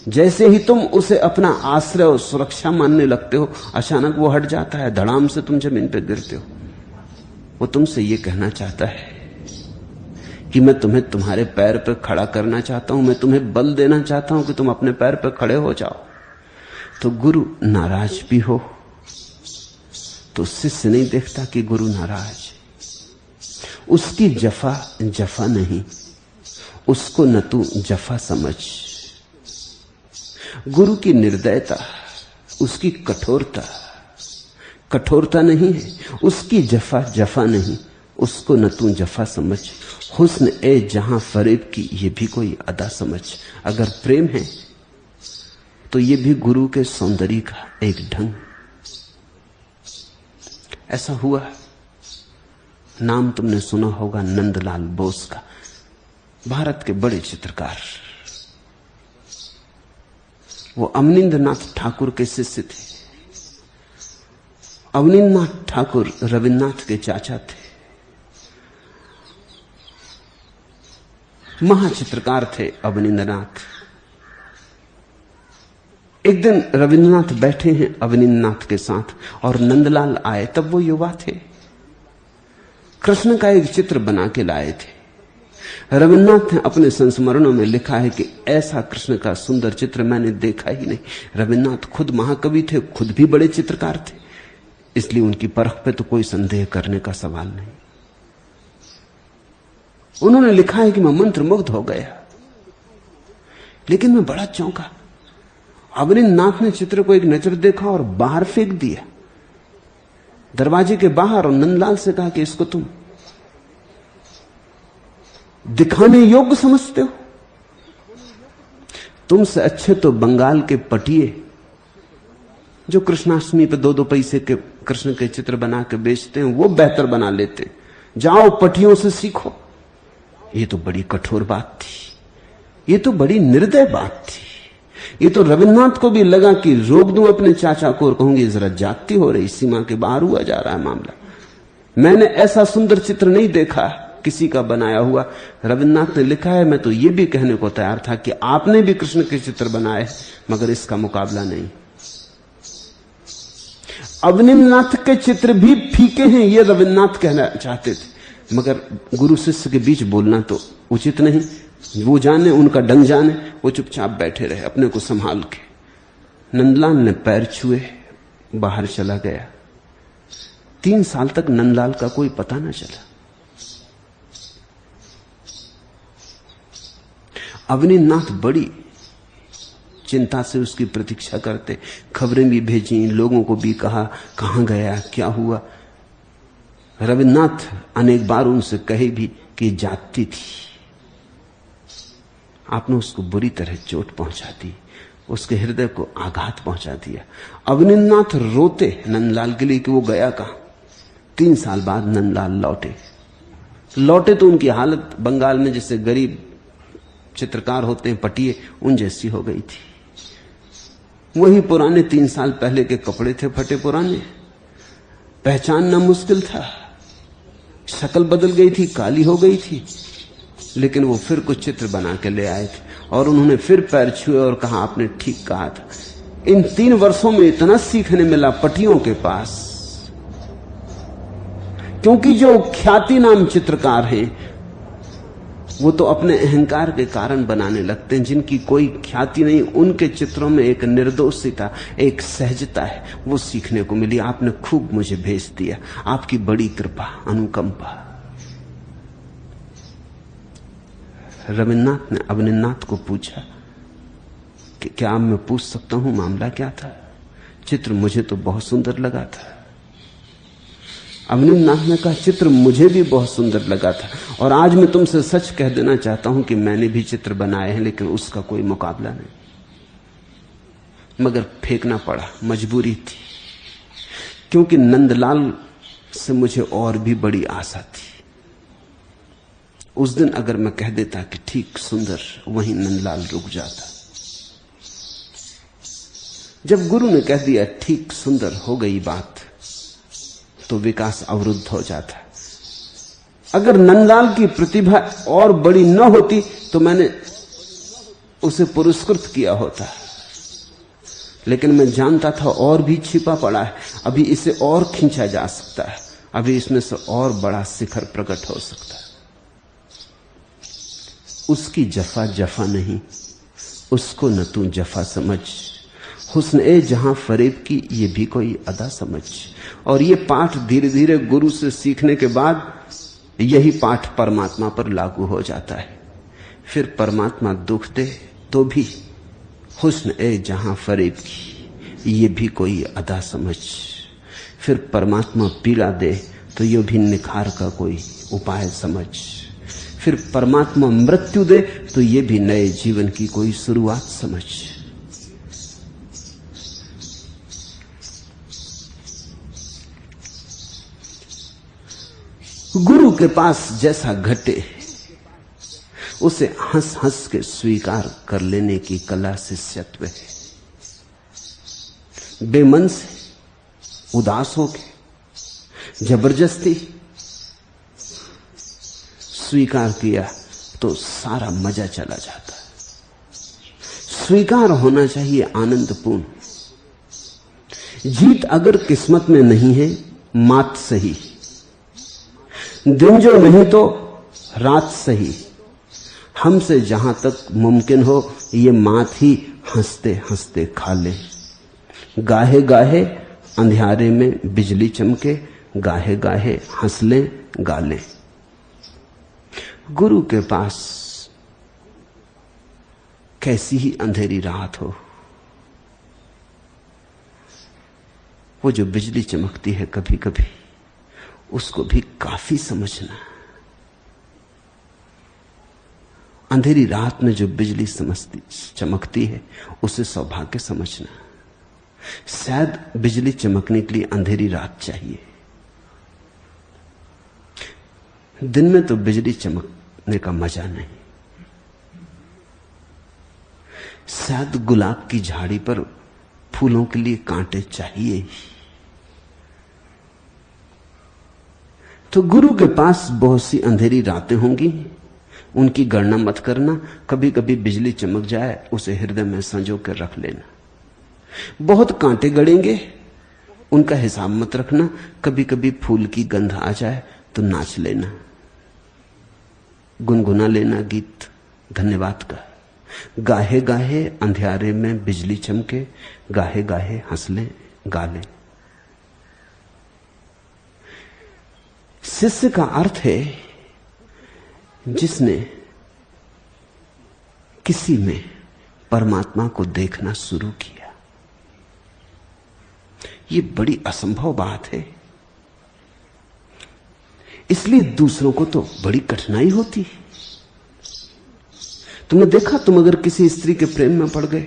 जैसे ही तुम उसे अपना आश्रय और सुरक्षा मानने लगते हो, अचानक वो हट जाता है, धड़ाम से तुम जमीन पर गिरते हो। वो तुमसे ये कहना चाहता है कि मैं तुम्हें तुम्हारे पैर पर खड़ा करना चाहता हूं, मैं तुम्हें बल देना चाहता हूं कि तुम अपने पैर पर खड़े हो जाओ। तो गुरु नाराज भी हो तो शिष्य नहीं देखता कि गुरु नाराज। उसकी जफा जफा नहीं, उसको न तू जफा समझ। गुरु की निर्दयता, उसकी कठोरता कठोरता नहीं है, उसकी जफा जफा नहीं, उसको न तू जफा समझ। हुस्न ए जहां फरेब की ये भी कोई अदा समझ। अगर प्रेम है तो ये भी गुरु के सौंदर्य का एक ढंग। ऐसा हुआ, नाम तुमने सुना होगा नंदलाल बोस का, भारत के बड़े चित्रकार। वो अवनींद्रनाथ ठाकुर के शिष्य थे। अवनींद्रनाथ ठाकुर रविन्द्रनाथ के चाचा थे, महाचित्रकार थे अवनींद्रनाथ। एक दिन रविन्द्रनाथ बैठे हैं अवनींद्रनाथ के साथ और नंदलाल आए, तब वो युवा थे। कृष्ण का एक चित्र बना के लाए थे। रविन्द्रनाथ ने अपने संस्मरणों में लिखा है कि ऐसा कृष्ण का सुंदर चित्र मैंने देखा ही नहीं। रविन्द्रनाथ खुद महाकवि थे, खुद भी बड़े चित्रकार थे, इसलिए उनकी परख पे तो कोई संदेह करने का सवाल नहीं। उन्होंने लिखा है कि मैं मंत्रमुग्ध हो गया, लेकिन मैं बड़ा चौंका अवनींद्रनाथ ने चित्र को एक नजर देखा और बाहर फेंक दिया, दरवाजे के बाहर, और नंदलाल से कहा कि इसको तुम दिखाने योग्य समझते हो? तुमसे अच्छे तो बंगाल के पटिए जो कृष्णाष्टमी पे 2-2 पैसे के कृष्ण के चित्र बना के बेचते हैं, वो बेहतर बना लेते। जाओ पटियों से सीखो। ये तो बड़ी कठोर बात थी, ये तो बड़ी निर्दय बात थी। ये तो रविन्द्रनाथ को भी लगा कि रोक दूं अपने चाचा को और कहूंगी जरा जाती हो रही, सीमा के बाहर हुआ जा रहा है मामला। मैंने ऐसा सुंदर चित्र नहीं देखा किसी का बनाया हुआ। रविन्द्रनाथ ने लिखा है, मैं तो ये भी कहने को तैयार था कि आपने भी कृष्ण के चित्र बनाए, मगर इसका मुकाबला नहीं। अवनींद्रनाथ के चित्र भी फीके हैं, ये रविन्द्रनाथ कहना चाहते थे, मगर गुरु शिष्य के बीच बोलना तो उचित नहीं। वो जाने, उनका डंग जाने, वो चुपचाप बैठे रहे अपने को संभाल के। नंदलाल ने पैर छुए, बाहर चला गया। 3 साल तक नंदलाल का कोई पता ना चला। अवनींद्रनाथ बड़ी चिंता से उसकी प्रतीक्षा करते, खबरें भी भेजी, लोगों को भी कहा कहां गया, क्या हुआ। रविन्द्रनाथ अनेक बार उनसे कहे भी कि जाती थी। आपने उसको बुरी तरह चोट पहुंचा दी, उसके हृदय को आघात पहुंचा दिया। अवनींद्रनाथ रोते नंदलाल के लिए कि वो गया कहां। 3 साल बाद नंदलाल लौटे तो उनकी हालत बंगाल में जैसे गरीब चित्रकार होते हैं पटिए, उन जैसी हो गई थी। वही पुराने 3 साल पहले के कपड़े थे, फटे पुराने, पहचानना मुश्किल था। शक्ल बदल गई थी, काली हो गई थी, लेकिन वो फिर कुछ चित्र बना के ले आए थे और उन्होंने फिर पैर छुए और कहा आपने ठीक कहा था। इन 3 वर्षों में इतना सीखने मिला पटियों के पास, क्योंकि जो ख्याति नाम चित्रकार हैं वो तो अपने अहंकार के कारण बनाने लगते हैं। जिनकी कोई ख्याति नहीं, उनके चित्रों में एक निर्दोषता, एक सहजता है, वो सीखने को मिली। आपने खूब मुझे भेज दिया, आपकी बड़ी कृपा, अनुकंपा। रविन्द्रनाथ ने अवनींद्रनाथ को पूछा कि क्या मैं पूछ सकता हूं मामला क्या था? चित्र मुझे तो बहुत सुंदर लगा था। अवनींद्रनाथ ने कहा चित्र मुझे भी बहुत सुंदर लगा था, और आज मैं तुमसे सच कह देना चाहता हूं कि मैंने भी चित्र बनाए हैं, लेकिन उसका कोई मुकाबला नहीं। मगर फेंकना पड़ा, मजबूरी थी, क्योंकि नंदलाल से मुझे और भी बड़ी आशा थी। उस दिन अगर मैं कह देता कि ठीक सुंदर, वहीं नंदलाल रुक जाता। जब गुरु ने कह दिया ठीक सुंदर, हो गई बात, तो विकास अवरुद्ध हो जाता। अगर नंदलाल की प्रतिभा और बड़ी न होती तो मैंने उसे पुरस्कृत किया होता, लेकिन मैं जानता था और भी छिपा पड़ा है, अभी इसे और खींचा जा सकता है, अभी इसमें से और बड़ा शिखर प्रकट हो सकता है। उसकी जफा जफा नहीं, उसको न तू जफा समझ, हुस्न ए जहां फरेब की ये भी कोई अदा समझ। और ये पाठ धीरे धीरे गुरु से सीखने के बाद यही पाठ परमात्मा पर लागू हो जाता है। फिर परमात्मा दुख दे तो भी हुस्न ए जहां फरेब की ये भी कोई अदा समझ। फिर परमात्मा पीड़ा दे तो ये भी निखार का कोई उपाय समझ। फिर परमात्मा मृत्यु दे तो ये भी नए जीवन की कोई शुरुआत समझ। गुरु के पास जैसा घटे उसे हंस हंस के स्वीकार कर लेने की कला शिष्यत्व है। बेमन से, उदास होके, जबरदस्ती स्वीकार किया तो सारा मजा चला जाता है। स्वीकार होना चाहिए आनंदपूर्ण। जीत अगर किस्मत में नहीं है, मात सही, दिन जो नहीं तो रात सही, हमसे जहां तक मुमकिन हो ये मात ही हंसते हंसते खा ले। गाहे गाहे अंधियारे में बिजली चमके, गाहे गाहे हंस ले गा ले। गुरु के पास कैसी ही अंधेरी रात हो, वो जो बिजली चमकती है कभी कभी, उसको भी काफी समझना। अंधेरी रात में जो बिजली चमकती है उसे सौभाग्य समझना। शायद बिजली चमकने के लिए अंधेरी रात चाहिए। दिन में तो बिजली चमकने का मजा नहीं। शायद गुलाब की झाड़ी पर फूलों के लिए कांटे चाहिए ही। तो गुरु के पास बहुत सी अंधेरी रातें होंगी, उनकी गणना मत करना। कभी कभी बिजली चमक जाए, उसे हृदय में संजो कर रख लेना। बहुत कांटे गड़ेंगे, उनका हिसाब मत रखना। कभी कभी फूल की गंध आ जाए तो नाच लेना, गुनगुना लेना गीत धन्यवाद का। गाहे गाहे अंधियारे में बिजली चमके, गाहे गाहे हंस ले गा ले। शिष्य का अर्थ है जिसने किसी में परमात्मा को देखना शुरू किया। ये बड़ी असंभव बात है, इसलिए दूसरों को तो बड़ी कठिनाई होती है। तुमने देखा, तुम अगर किसी स्त्री के प्रेम में पड़ गए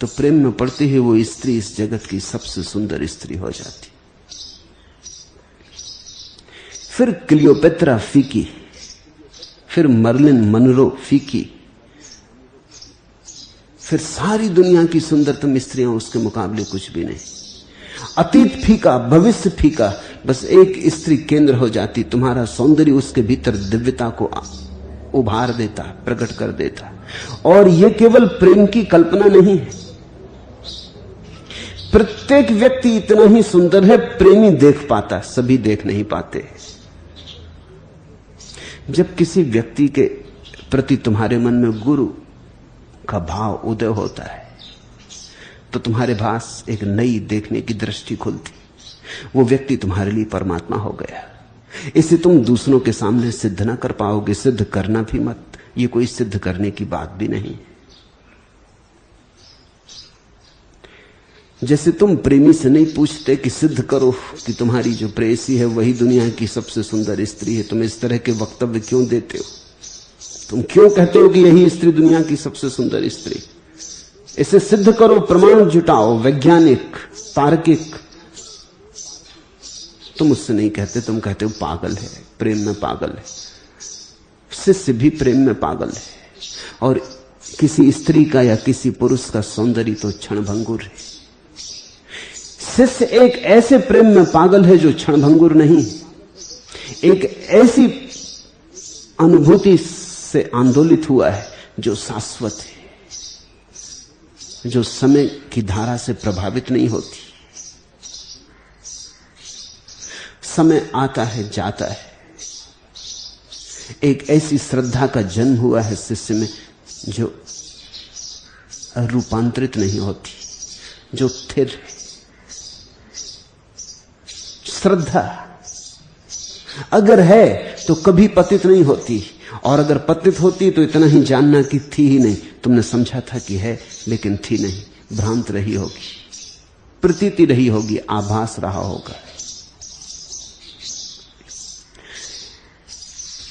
तो प्रेम में पड़ते ही वो स्त्री इस जगत की सबसे सुंदर स्त्री हो जाती। फिर क्लियोपेत्रा फीकी, फिर मर्लिन मनरो फीकी, फिर सारी दुनिया की सुंदरतम स्त्रियां उसके मुकाबले कुछ भी नहीं। अतीत फीका, भविष्य फीका, बस एक स्त्री केंद्र हो जाती। तुम्हारा सौंदर्य उसके भीतर दिव्यता को उभार देता, प्रकट कर देता। और यह केवल प्रेम की कल्पना नहीं है। प्रत्येक व्यक्ति इतना ही सुंदर है, प्रेमी देख पाता, सभी देख नहीं पाते। जब किसी व्यक्ति के प्रति तुम्हारे मन में गुरु का भाव उदय होता है तो तुम्हारे पास एक नई देखने की दृष्टि खुलती। वो व्यक्ति तुम्हारे लिए परमात्मा हो गया। इसे तुम दूसरों के सामने सिद्ध ना कर पाओगे, सिद्ध करना भी मत। ये कोई सिद्ध करने की बात भी नहीं। जैसे तुम प्रेमी से नहीं पूछते कि सिद्ध करो कि तुम्हारी जो प्रेयसी है वही दुनिया की सबसे सुंदर स्त्री है, तुम इस तरह के वक्तव्य क्यों देते हो? तुम क्यों कहते हो कि यही स्त्री दुनिया की सबसे सुंदर स्त्री? इसे सिद्ध करो, प्रमाण जुटाओ, वैज्ञानिक, तार्किक। तुम उससे नहीं कहते, तुम कहते हो पागल है, प्रेम में पागल है। शिष्य भी प्रेम में पागल है। और किसी स्त्री का या किसी पुरुष का सौंदर्य तो क्षणभंगुर है। शिष्य एक ऐसे प्रेम में पागल है जो क्षणभंगुर नहीं, एक ऐसी अनुभूति से आंदोलित हुआ है जो शाश्वत है, जो समय की धारा से प्रभावित नहीं होती। समय आता है, जाता है। एक ऐसी श्रद्धा का जन्म हुआ है शिष्य में जो रूपांतरित नहीं होती, जो स्थिर है। श्रद्धा अगर है तो कभी पतित नहीं होती, और अगर पतित होती तो इतना ही जानना कि थी ही नहीं। तुमने समझा था कि है लेकिन थी नहीं, भ्रांत रही होगी, प्रतीति रही होगी, आभास रहा होगा।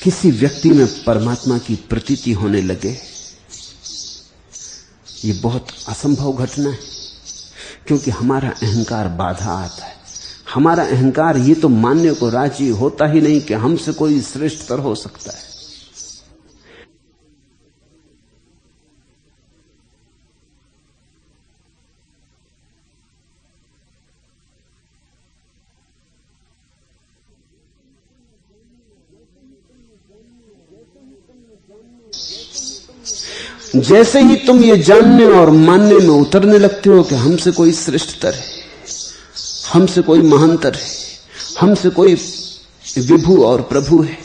किसी व्यक्ति में परमात्मा की प्रतीति होने लगे, ये बहुत असंभव घटना है, क्योंकि हमारा अहंकार बाधा आता है। हमारा अहंकार ये तो मानने को राजी होता ही नहीं कि हमसे कोई श्रेष्ठतर हो सकता है। जैसे ही तुम ये जानने और मानने में उतरने लगते हो कि हमसे कोई श्रेष्ठतर है, हमसे कोई महानतर है, हमसे कोई विभु और प्रभु है,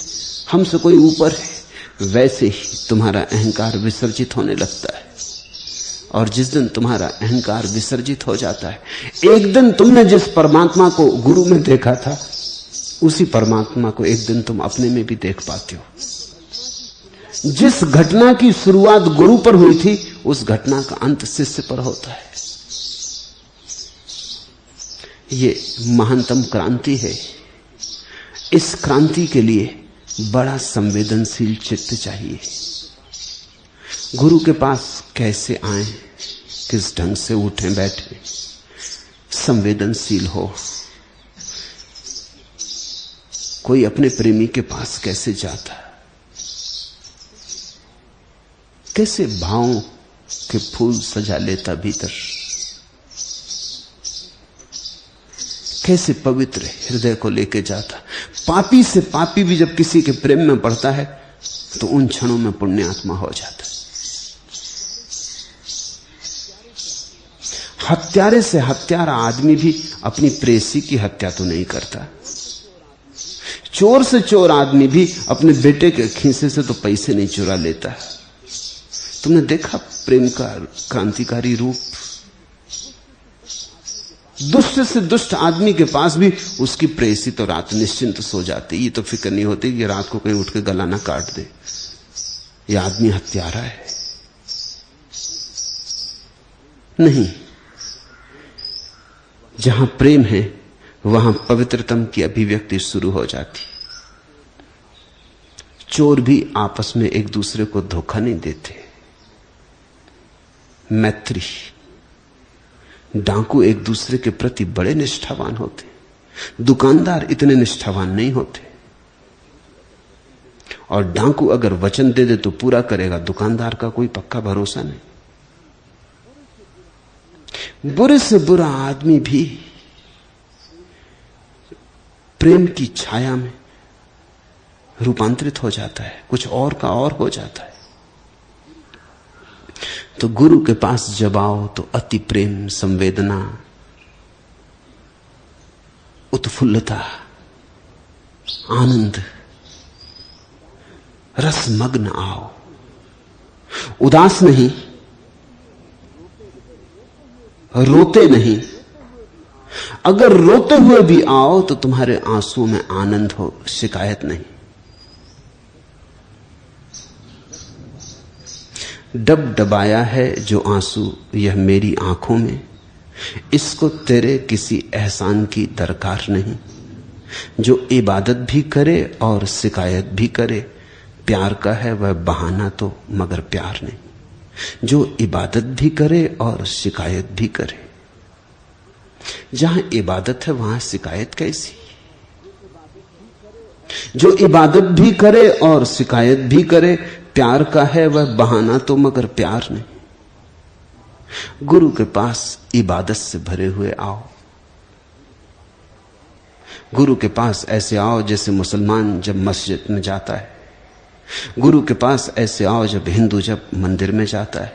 हमसे कोई ऊपर है, वैसे ही तुम्हारा अहंकार विसर्जित होने लगता है। और जिस दिन तुम्हारा अहंकार विसर्जित हो जाता है, एक दिन तुमने जिस परमात्मा को गुरु में देखा था, उसी परमात्मा को एक दिन तुम अपने में भी देख पाते हो। जिस घटना की शुरुआत गुरु पर हुई थी, उस घटना का अंत शिष्य पर होता है। ये महानतम क्रांति है। इस क्रांति के लिए बड़ा संवेदनशील चित्त चाहिए। गुरु के पास कैसे आए, किस ढंग से उठें बैठे, संवेदनशील हो। कोई अपने प्रेमी के पास कैसे जाता, कैसे भावों के फूल सजा लेता भीतर, कैसे पवित्र हृदय को लेके जाता। पापी से पापी भी जब किसी के प्रेम में पड़ता है तो उन क्षणों में पुण्यात्मा हो जाता है। हत्यारे से हत्यारा आदमी भी अपनी प्रेसी की हत्या तो नहीं करता। चोर से चोर आदमी भी अपने बेटे के खीसे से तो पैसे नहीं चुरा लेता। तुमने देखा प्रेम का क्रांतिकारी रूप। दुष्ट से दुष्ट आदमी के पास भी उसकी प्रेसी तो रात निश्चिंत सो जाती। ये तो फिक्र नहीं होती कि रात को कहीं उठ के गला ना काट दे, ये आदमी हत्यारा है। नहीं, जहां प्रेम है वहां पवित्रतम की अभिव्यक्ति शुरू हो जाती। चोर भी आपस में एक दूसरे को धोखा नहीं देते। मैत्री, डाकू एक दूसरे के प्रति बड़े निष्ठावान होते। दुकानदार इतने निष्ठावान नहीं होते। और डाकू अगर वचन दे दे तो पूरा करेगा, दुकानदार का कोई पक्का भरोसा नहीं। बुरे से बुरा आदमी भी प्रेम की छाया में रूपांतरित हो जाता है, कुछ और का और हो जाता है। तो गुरु के पास जब आओ तो अति प्रेम, संवेदना, उत्फुल्लता, आनंद, रसमग्न आओ। उदास नहीं, रोते नहीं। अगर रोते हुए भी आओ तो तुम्हारे आंसुओं में आनंद हो, शिकायत नहीं। डब डबाया है जो आंसू यह मेरी आंखों में, इसको तेरे किसी एहसान की दरकार नहीं। जो इबादत भी करे और शिकायत भी करे, प्यार का है वह बहाना तो मगर प्यार नहीं। जो इबादत भी करे और शिकायत भी करे। जहां इबादत है वहां शिकायत कैसी? जो इबादत भी करे और शिकायत भी करे, प्यार का है वह बहाना तो मगर प्यार नहीं। गुरु के पास इबादत से भरे हुए आओ। गुरु के पास ऐसे आओ जैसे मुसलमान जब मस्जिद में जाता है। गुरु के पास ऐसे आओ जब हिंदू जब मंदिर में जाता है,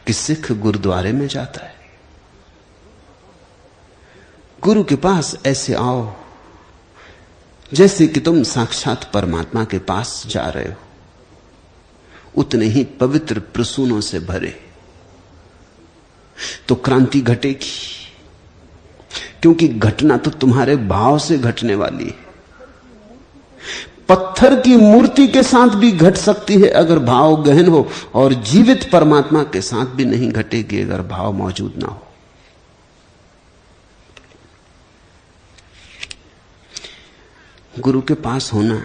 कि सिख गुरुद्वारे में जाता है। गुरु के पास ऐसे आओ जैसे कि तुम साक्षात परमात्मा के पास जा रहे हो, उतने ही पवित्र प्रसूनों से भरे। तो क्रांति घटेगी, क्योंकि घटना तो तुम्हारे भाव से घटने वाली है। पत्थर की मूर्ति के साथ भी घट सकती है अगर भाव गहन हो, और जीवित परमात्मा के साथ भी नहीं घटेगी अगर भाव मौजूद ना हो। गुरु के पास होना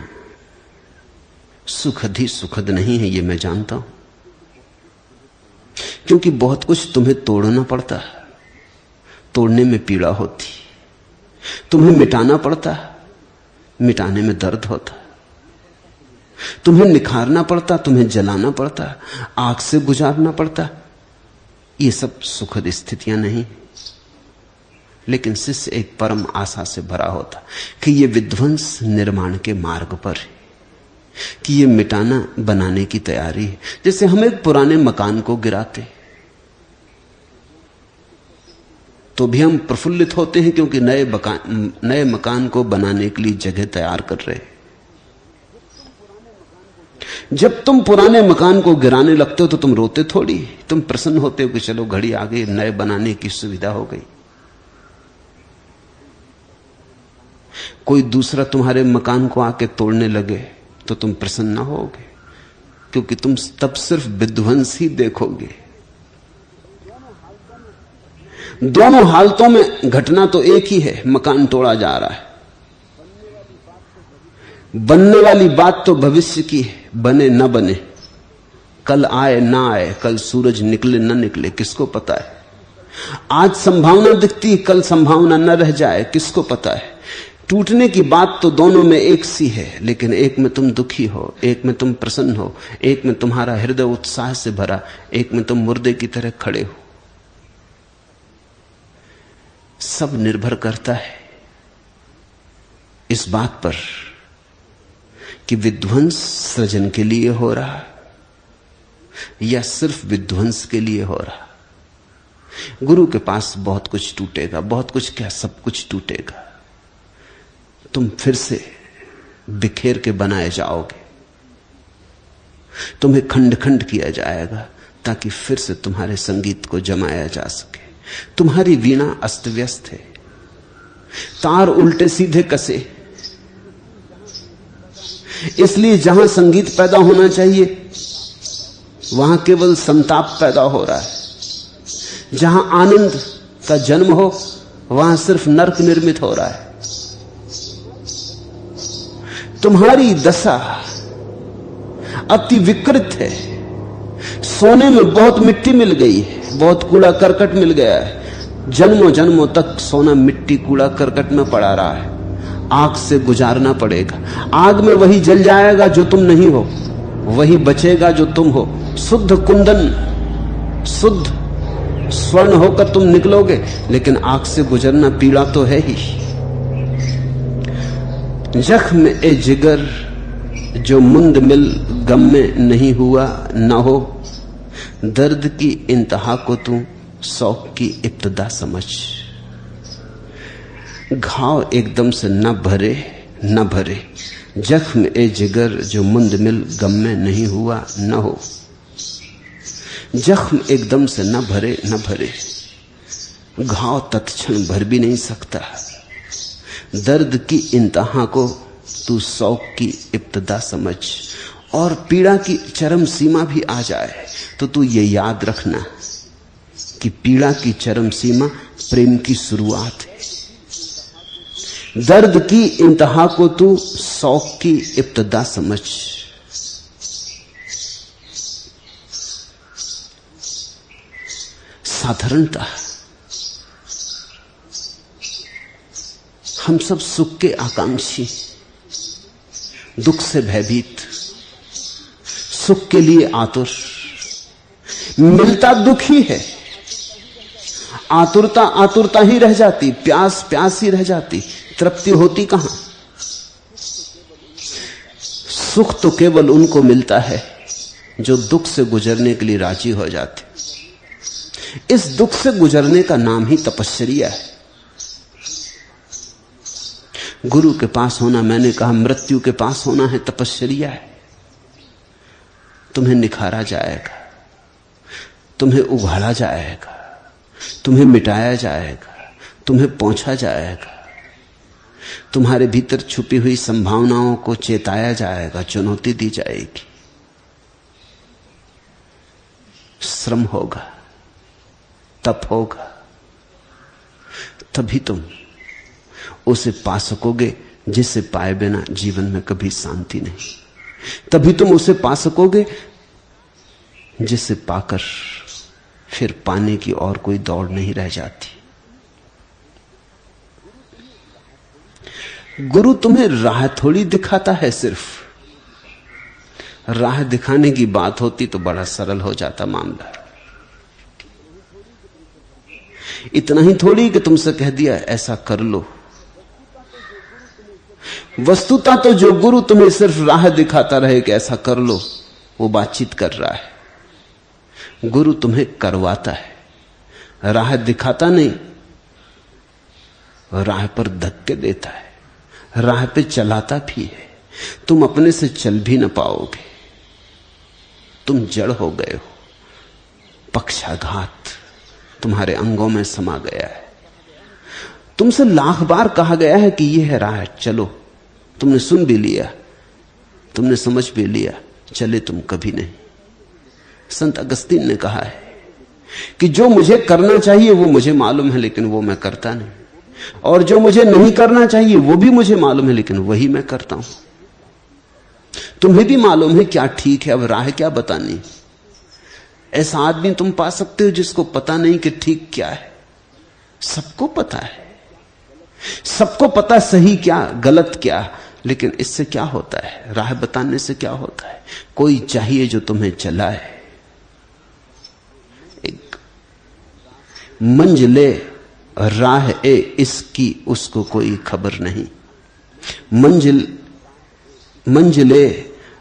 सुखद ही सुखद नहीं है, ये मैं जानता हूं, क्योंकि बहुत कुछ तुम्हें तोड़ना पड़ता है, तोड़ने में पीड़ा होती। तुम्हें मिटाना पड़ता, मिटाने में दर्द होता। तुम्हें निखारना पड़ता, तुम्हें जलाना पड़ता, आग से गुजारना पड़ता। ये सब सुखद स्थितियां नहीं। लेकिन शिष्य एक परम आशा से भरा होता कि ये विध्वंस निर्माण के मार्ग पर है, कि ये मिटाना बनाने की तैयारी है। जैसे हम एक पुराने मकान को गिराते तो भी हम प्रफुल्लित होते हैं, क्योंकि नए मकान को बनाने के लिए जगह तैयार कर रहे हैं। जब तुम पुराने मकान को गिराने लगते हो तो तुम रोते थोड़ी, तुम प्रसन्न होते हो कि चलो घड़ी आ गई, नए बनाने की सुविधा हो गई। कोई दूसरा तुम्हारे मकान को आके तोड़ने लगे तो तुम प्रसन्न ना होगे, क्योंकि तुम तब सिर्फ विध्वंस ही देखोगे। दोनों हालतों में घटना तो एक ही है, मकान तोड़ा जा रहा है। बनने वाली बात तो भविष्य की है, बने न बने, कल आए ना आए, कल सूरज निकले न निकले, किसको पता है। आज संभावना दिखती, कल संभावना न रह जाए, किसको पता है। टूटने की बात तो दोनों में एक सी है, लेकिन एक में तुम दुखी हो, एक में तुम प्रसन्न हो, एक में तुम्हारा हृदय उत्साह से भरा, एक में तुम मुर्दे की तरह खड़े हो। सब निर्भर करता है इस बात पर कि विध्वंस सृजन के लिए हो रहा या सिर्फ विध्वंस के लिए हो रहा। गुरु के पास बहुत कुछ टूटेगा, बहुत कुछ क्या, सब कुछ टूटेगा। तुम फिर से बिखेर के बनाए जाओगे, तुम्हें खंड खंड किया जाएगा ताकि फिर से तुम्हारे संगीत को जमाया जा सके। तुम्हारी वीणा अस्त व्यस्त है, तार उल्टे सीधे कसे, इसलिए जहां संगीत पैदा होना चाहिए वहां केवल संताप पैदा हो रहा है। जहां आनंद का जन्म हो वहां सिर्फ नरक निर्मित हो रहा है। तुम्हारी दशा अति विकृत है। सोने में बहुत मिट्टी मिल गई है, बहुत कूड़ा करकट मिल गया है। जन्मों जन्मों तक सोना मिट्टी कूड़ा करकट में पड़ा रहा है। आग से गुजारना पड़ेगा। आग में वही जल जाएगा जो तुम नहीं हो, वही बचेगा जो तुम हो। शुद्ध कुंदन, शुद्ध स्वर्ण होकर तुम निकलोगे, लेकिन आग से गुजरना पीड़ा तो है ही। जख्म ए जिगर जो मुंद मिल गम में नहीं हुआ न हो, दर्द की इंतहा को तू शौक की इब्तदा समझ। घाव एकदम से न भरे न भरे, जख्म ए जिगर जो मुंद मिल गम में नहीं हुआ न हो। जख्म एकदम से न भरे न भरे, घाव तत्क्षण भर भी नहीं सकता। दर्द की इंतहा को तू शौक की इब्तदा समझ। और पीड़ा की चरम सीमा भी आ जाए तो तू ये याद रखना कि पीड़ा की चरम सीमा प्रेम की शुरुआत है। दर्द की इंतहा को तू शौक की इब्तदा समझ। साधारणता हम सब सुख के आकांक्षी, दुख से भयभीत, सुख के लिए आतुर। मिलता दुख ही है, आतुरता आतुरता ही रह जाती, प्यास प्यास ही रह जाती, तृप्ति होती कहां। सुख तो केवल उनको मिलता है जो दुख से गुजरने के लिए राजी हो जाते। इस दुख से गुजरने का नाम ही तपश्चर्या है। गुरु के पास होना, मैंने कहा मृत्यु के पास होना है, तपश्चर्या है। तुम्हें निखारा जाएगा, तुम्हें उघाड़ा जाएगा, तुम्हें मिटाया जाएगा, तुम्हें पहुंचा जाएगा, तुम्हारे भीतर छुपी हुई संभावनाओं को चेताया जाएगा, चुनौती दी जाएगी। श्रम होगा, तप होगा, तभी तुम उसे पा सकोगे जिसे पाए बिना जीवन में कभी शांति नहीं। तभी तुम उसे पा सकोगे जिसे पाकर फिर पाने की और कोई दौड़ नहीं रह जाती। गुरु तुम्हें राह थोड़ी दिखाता है, सिर्फ राह दिखाने की बात होती तो बड़ा सरल हो जाता मामला। इतना ही थोड़ी कि तुमसे कह दिया ऐसा कर लो। वस्तुतः तो जो गुरु तुम्हें सिर्फ राह दिखाता रहे कि ऐसा कर लो, वो बातचीत कर रहा है। गुरु तुम्हें करवाता है, राह दिखाता नहीं, राह पर धक्के देता है, राह पे चलाता भी है। तुम अपने से चल भी न पाओगे, तुम जड़ हो गए हो, पक्षाघात तुम्हारे अंगों में समा गया है। तुमसे लाख बार कहा गया है कि यह है राह, चलो। तुमने सुन भी लिया, तुमने समझ भी लिया, चले तुम कभी नहीं। संत अगस्तीन ने कहा है कि जो मुझे करना चाहिए वो मुझे मालूम है, लेकिन वो मैं करता नहीं, और जो मुझे नहीं करना चाहिए वो भी मुझे मालूम है, लेकिन वही मैं करता हूं। तुम्हें भी मालूम है क्या ठीक है, अब राह क्या बतानी। ऐसा आदमी तुम पा सकते हो जिसको पता नहीं कि ठीक क्या है। सबको पता है, सबको पता सही क्या गलत क्या, लेकिन इससे क्या होता है, राह बताने से क्या होता है। कोई चाहिए जो तुम्हें चलाए। एक मंजिले राह ए इसकी उसको कोई खबर नहीं। मंजिले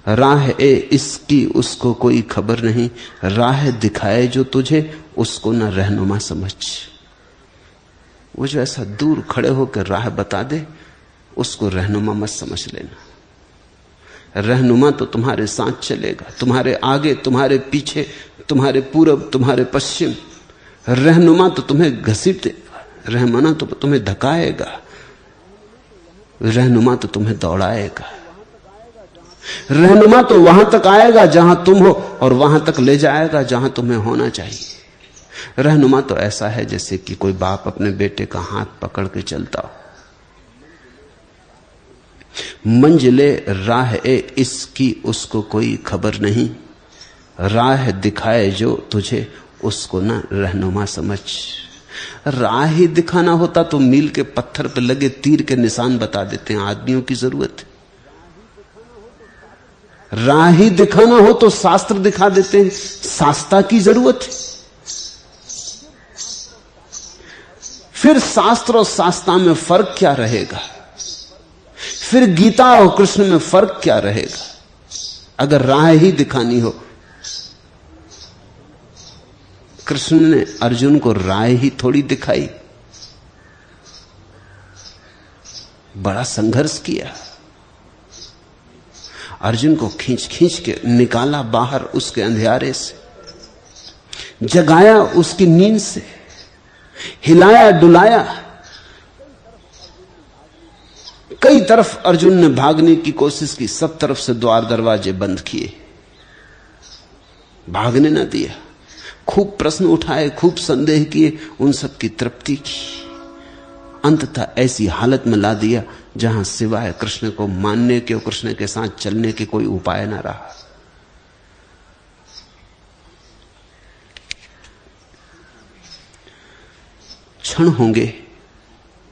राह ए इसकी उसको कोई खबर नहीं। राह दिखाए जो तुझे उसको न रहनुमा समझ। वो जो ऐसा दूर खड़े होकर राह बता दे उसको रहनुमा मत समझ लेना। रहनुमा तो तुम्हारे साथ चलेगा, तुम्हारे आगे, तुम्हारे पीछे, तुम्हारे पूरब, तुम्हारे पश्चिम। रहनुमा तो तुम्हें घसीटेगा, रहनुमा तो तुम्हें धकाएगा, रहनुमा तो तुम्हें दौड़ाएगा। रहनुमा तो वहां तक आएगा जहां तुम हो और वहां तक ले जाएगा जहां तुम्हें होना चाहिए। रहनुमा तो ऐसा है जैसे कि कोई बाप अपने बेटे का हाथ पकड़ के चलता हो। मंजिले राह ए इसकी उसको कोई खबर नहीं। राह दिखाए जो तुझे उसको न रहनुमा समझ। राह ही दिखाना होता तो मील के पत्थर पर लगे तीर के निशान बता देते हैं, आदमियों की जरूरत है। राह ही दिखाना हो तो शास्त्र दिखा देते हैं, शास्त्रा की जरूरत है। फिर शास्त्र और शास्त्रा में फर्क क्या रहेगा, फिर गीता और कृष्ण में फर्क क्या रहेगा, अगर राह ही दिखानी हो। कृष्ण ने अर्जुन को राह ही थोड़ी दिखाई, बड़ा संघर्ष किया। अर्जुन को खींच खींच के निकाला बाहर उसके अंधियारे से, जगाया उसकी नींद से, हिलाया डुलाया। कई तरफ अर्जुन ने भागने की कोशिश की, सब तरफ से द्वार दरवाजे बंद किए, भागने न दिया। खूब प्रश्न उठाए, खूब संदेह किए, उन सब की तृप्ति की। अंततः ऐसी हालत में ला दिया जहां सिवाय कृष्ण को मानने के और कृष्ण के साथ चलने के कोई उपाय न रहा। क्षण होंगे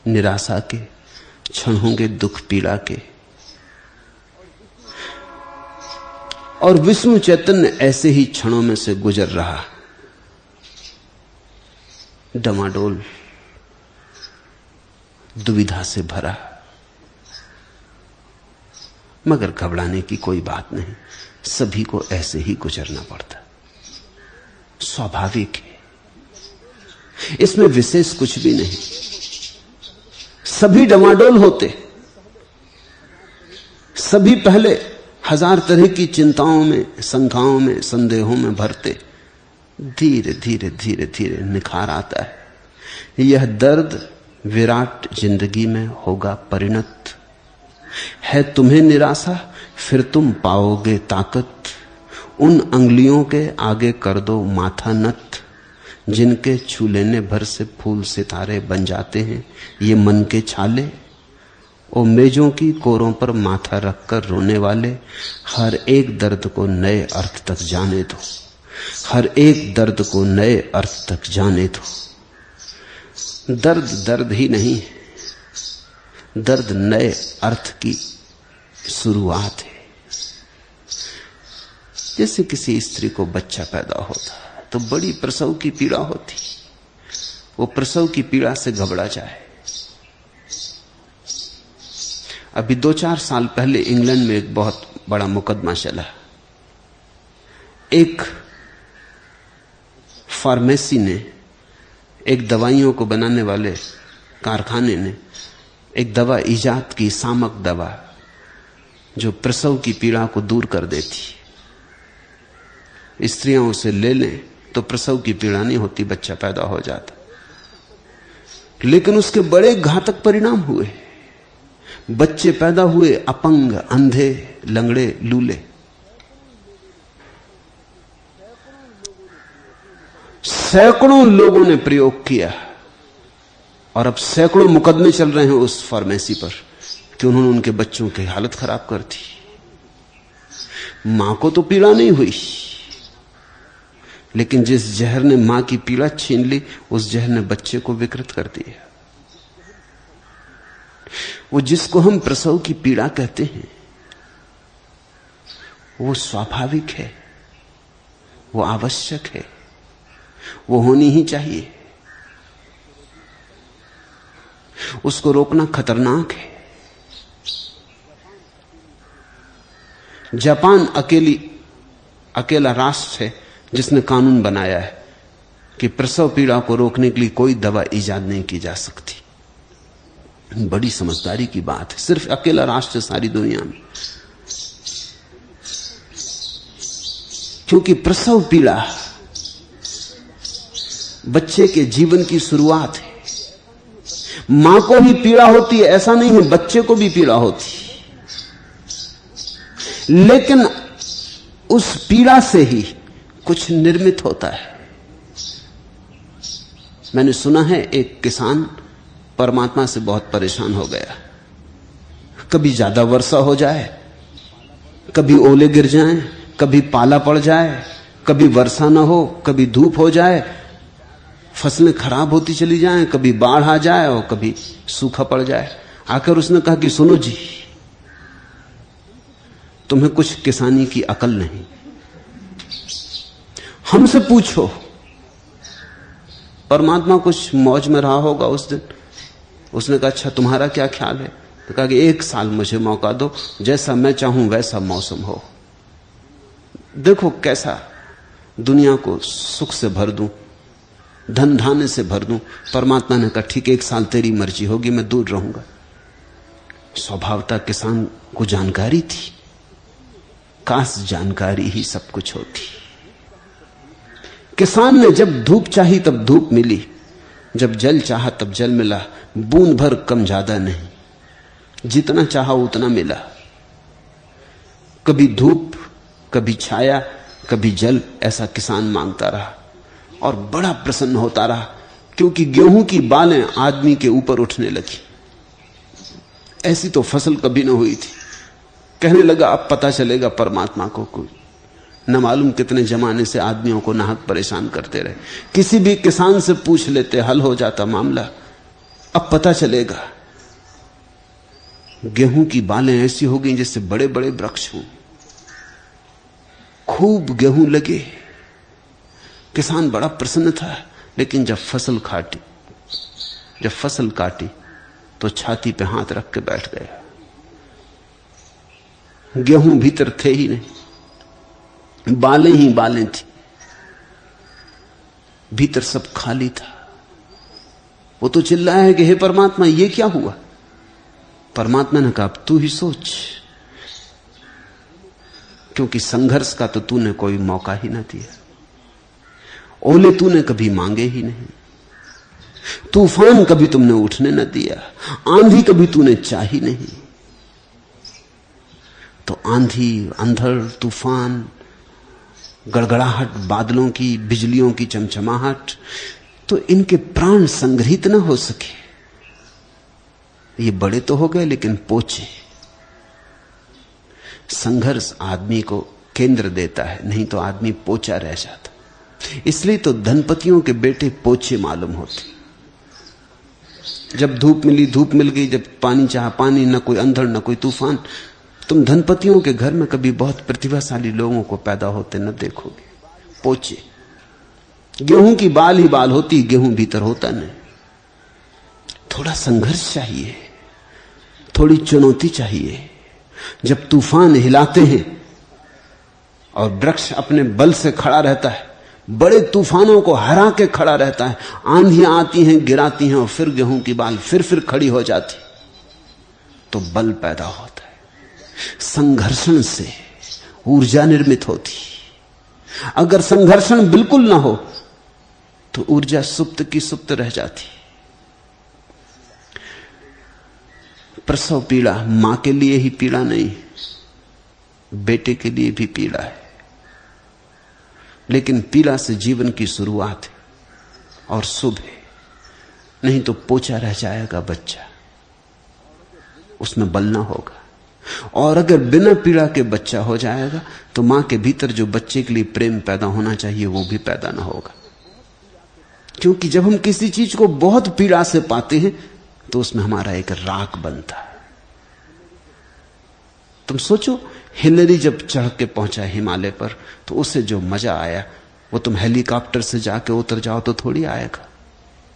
निराशा के, क्षण होंगे दुख पीड़ा के, और विष्णु चैतन्य ऐसे ही क्षणों में से गुजर रहा, डमाडोल, दुविधा से भरा। मगर घबराने की कोई बात नहीं, सभी को ऐसे ही गुजरना पड़ता, स्वाभाविक है, इसमें विशेष कुछ भी नहीं। सभी डमाडोल होते, सभी पहले हजार तरह की चिंताओं में, शंकाओं में, संदेहों में भरते। धीरे धीरे धीरे धीरे निखार आता है। यह दर्द विराट जिंदगी में होगा परिणत। है तुम्हें निराशा, फिर तुम पाओगे ताकत। उन अंगुलियों के आगे कर दो माथा नत, जिनके छू लेने भर से फूल सितारे बन जाते हैं ये मन के छाले। ओ मेजों की कोरों पर माथा रखकर रोने वाले, हर एक दर्द को नए अर्थ तक जाने दो, हर एक दर्द को नए अर्थ तक जाने दो। दर्द दर्द ही नहीं है, दर्द नए अर्थ की शुरुआत है। जैसे किसी स्त्री को बच्चा पैदा होता तो बड़ी प्रसव की पीड़ा होती, वो प्रसव की पीड़ा से घबरा जाए। अभी 2-4 साल पहले इंग्लैंड में एक बहुत बड़ा मुकदमा चला। एक फार्मेसी ने, एक दवाइयों को बनाने वाले कारखाने ने एक दवा इजाद की, सामक दवा, जो प्रसव की पीड़ा को दूर कर देती। स्त्रियां उसे ले लें तो प्रसव की पीड़ा नहीं होती, बच्चा पैदा हो जाता। लेकिन उसके बड़े घातक परिणाम हुए। बच्चे पैदा हुए अपंग, अंधे, लंगड़े, लूले। सैकड़ों लोगों ने प्रयोग किया और अब सैकड़ों मुकदमे चल रहे हैं उस फार्मेसी पर कि उन्होंने उनके बच्चों की हालत खराब कर दी। मां को तो पीड़ा नहीं हुई, लेकिन जिस जहर ने मां की पीड़ा छीन ली, उस जहर ने बच्चे को विकृत कर दिया। वो जिसको हम प्रसव की पीड़ा कहते हैं, वो स्वाभाविक है, वो आवश्यक है, वो होनी ही चाहिए। उसको रोकना खतरनाक है। जापान अकेला राष्ट्र है जिसने कानून बनाया है कि प्रसव पीड़ा को रोकने के लिए कोई दवा इजाद नहीं की जा सकती। बड़ी समझदारी की बात है। सिर्फ अकेला राष्ट्र सारी दुनिया में, क्योंकि प्रसव पीड़ा बच्चे के जीवन की शुरुआत है। मां को भी पीड़ा होती है, ऐसा नहीं है, बच्चे को भी पीड़ा होती है, लेकिन उस पीड़ा से ही कुछ निर्मित होता है। मैंने सुना है एक किसान परमात्मा से बहुत परेशान हो गया। कभी ज्यादा वर्षा हो जाए, कभी ओले गिर जाएं, कभी पाला पड़ जाए, कभी वर्षा ना हो, कभी धूप हो जाए, फसलें खराब होती चली जाएं, कभी बाढ़ आ जाए और कभी सूखा पड़ जाए। आकर उसने कहा कि सुनो जी, तुम्हें कुछ किसानी की अकल नहीं, हमसे पूछो। परमात्मा कुछ मौज में रहा होगा उस दिन। उसने कहा अच्छा तुम्हारा क्या ख्याल है? तो कहा कि 1 साल मुझे मौका दो, जैसा मैं चाहूं वैसा मौसम हो, देखो कैसा दुनिया को सुख से भर दूं, धन धान्य से भर दूं। परमात्मा ने कहा ठीक 1 साल तेरी मर्जी होगी, मैं दूर रहूंगा। स्वभावतः किसान को जानकारी थी, काश जानकारी ही सब कुछ होती। किसान ने जब धूप चाही तब धूप मिली, जब जल चाहा तब जल मिला, बूंद भर कम ज्यादा नहीं, जितना चाहा उतना मिला। कभी धूप, कभी छाया, कभी जल, ऐसा किसान मांगता रहा और बड़ा प्रसन्न होता रहा, क्योंकि गेहूं की बालें आदमी के ऊपर उठने लगी। ऐसी तो फसल कभी न हुई थी। कहने लगा अब पता चलेगा परमात्मा को कोई, न मालूम कितने जमाने से आदमियों को नाहक परेशान करते रहे। किसी भी किसान से पूछ लेते, हल हो जाता मामला। अब पता चलेगा। गेहूं की बालें ऐसी हो गई जैसे बड़े बड़े वृक्ष हों, खूब गेहूं लगे। किसान बड़ा प्रसन्न था, लेकिन जब फसल काटी तो छाती पे हाथ रख के बैठ गया। गेहूं भीतर थे ही नहीं, बालें ही बालें थी, भीतर सब खाली था। वो तो चिल्लाया है कि हे परमात्मा ये क्या हुआ? परमात्मा ने कहा अब तू ही सोच, क्योंकि संघर्ष का तो तूने कोई मौका ही ना दिया। ओले तूने कभी मांगे ही नहीं, तूफान कभी तुमने उठने न दिया, आंधी कभी तूने चाही नहीं। तो आंधी, अंधड़, तूफान, गड़गड़ाहट बादलों की, बिजलियों की चमचमाहट, तो इनके प्राण संग्रहित न हो सके। ये बड़े तो हो गए लेकिन पोचे। संघर्ष आदमी को केंद्र देता है, नहीं तो आदमी पोचा रह जाता। इसलिए तो धनपतियों के बेटे पोचे मालूम होते। जब धूप मिली धूप मिल गई, जब पानी चाहा पानी, न कोई अंधड़ न कोई तूफान। तुम धनपतियों के घर में कभी बहुत प्रतिभाशाली लोगों को पैदा होते न देखोगे। पोचे, गेहूं की बाल ही बाल होती, गेहूं भीतर होता नहीं। थोड़ा संघर्ष चाहिए, थोड़ी चुनौती चाहिए। जब तूफान हिलाते हैं और वृक्ष अपने बल से खड़ा रहता है, बड़े तूफानों को हरा के खड़ा रहता है, आंधियां आती हैं, गिराती हैं और फिर गेहूं की बाल फिर खड़ी हो जाती, तो बल पैदा होता है। संघर्षण से ऊर्जा निर्मित होती। अगर संघर्षण बिल्कुल ना हो तो ऊर्जा सुप्त की सुप्त रह जाती। प्रसव पीड़ा मां के लिए ही पीड़ा नहीं, बेटे के लिए भी पीड़ा है, लेकिन पीड़ा से जीवन की शुरुआत है। और सुबह, नहीं तो पोचा रह जाएगा बच्चा, उसमें बल ना होगा। और अगर बिना पीड़ा के बच्चा हो जाएगा तो मां के भीतर जो बच्चे के लिए प्रेम पैदा होना चाहिए वो भी पैदा ना होगा। क्योंकि जब हम किसी चीज को बहुत पीड़ा से पाते हैं तो उसमें हमारा एक राग बनता है। तुम सोचो, हिलरी जब चढ़ के पहुंचा हिमालय पर तो उसे जो मजा आया वो तुम हेलीकॉप्टर से जाके उतर जाओ तो थोड़ी आएगा।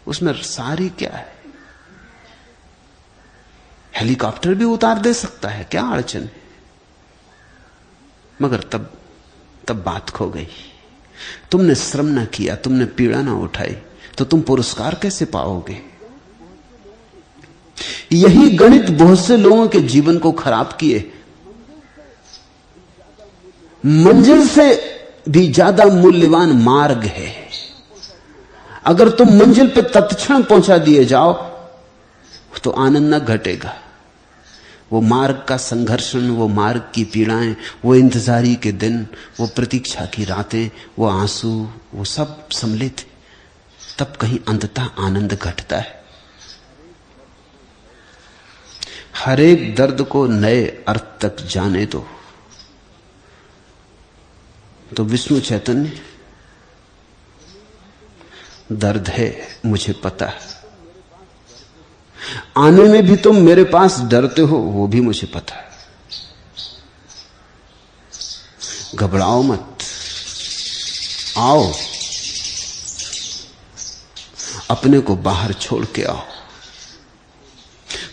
उसमें सारी क्या है? हेलीकॉप्टर भी उतार दे सकता है, क्या अड़चन है? मगर तब बात खो गई। तुमने श्रम ना किया, तुमने पीड़ा ना उठाई, तो तुम पुरस्कार कैसे पाओगे? यही गणित बहुत से लोगों के जीवन को खराब किए। मंजिल से भी ज्यादा मूल्यवान मार्ग है। अगर तुम मंजिल पे तत्क्षण पहुंचा दिए जाओ तो आनंद न घटेगा। वो मार्ग का संघर्षण, वो मार्ग की पीड़ाएं, वो इंतजारी के दिन, वो प्रतीक्षा की रातें, वो आंसू, वो सब सम्मिलित है, तब कहीं अंततः आनंद घटता है। हर एक दर्द को नए अर्थ तक जाने दो। तो विष्णु चैतन्य, दर्द है मुझे पता है, आने में भी तुम मेरे पास डरते हो वो भी मुझे पता है। घबराओ मत, आओ, अपने को बाहर छोड़ के आओ।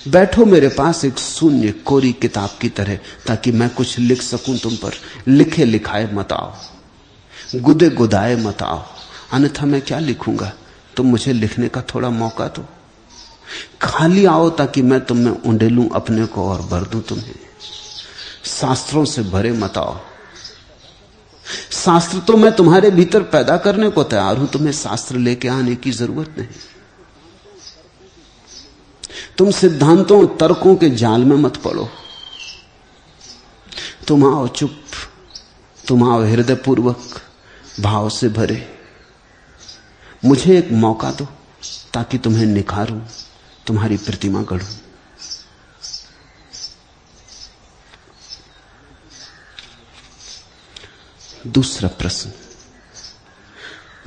बैठो मेरे पास एक शून्य कोरी किताब की तरह, ताकि मैं कुछ लिख सकूं तुम पर। लिखे लिखाए मत आओ, गुदे गुदाए मत आओ, अन्यथा मैं क्या लिखूंगा? तुम मुझे लिखने का थोड़ा मौका दो। खाली आओ ताकि मैं तुम में उंडेलूं अपने को और भर दूं तुम्हें। शास्त्रों से भरे मत आओ। शास्त्र तो मैं तुम्हारे भीतर पैदा करने को तैयार हूं, तुम्हें शास्त्र लेके आने की जरूरत नहीं। तुम सिद्धांतों तर्कों के जाल में मत पड़ो। तुम आओ चुप, तुम आओ हृदयपूर्वक, भाव से भरे। मुझे एक मौका दो ताकि तुम्हें निखारूं, तुम्हारी प्रतिमा गढ़ूं। दूसरा प्रश्न,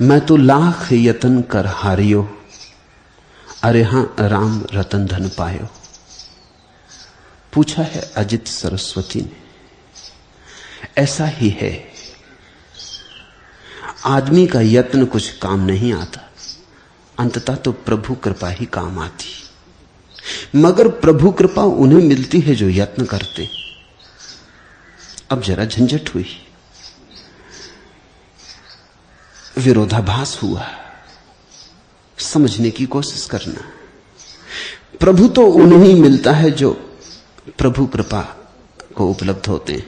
मैं तो लाख यतन कर हारियो, अरे हां राम रतन धन पायो। पूछा है अजित सरस्वती ने। ऐसा ही है, आदमी का यत्न कुछ काम नहीं आता, अंततः तो प्रभु कृपा ही काम आती। मगर प्रभु कृपा उन्हें मिलती है जो यत्न करते। अब जरा झंझट हुई, विरोधाभास हुआ, समझने की कोशिश करना। प्रभु तो उन्हें ही मिलता है जो प्रभु कृपा को उपलब्ध होते हैं,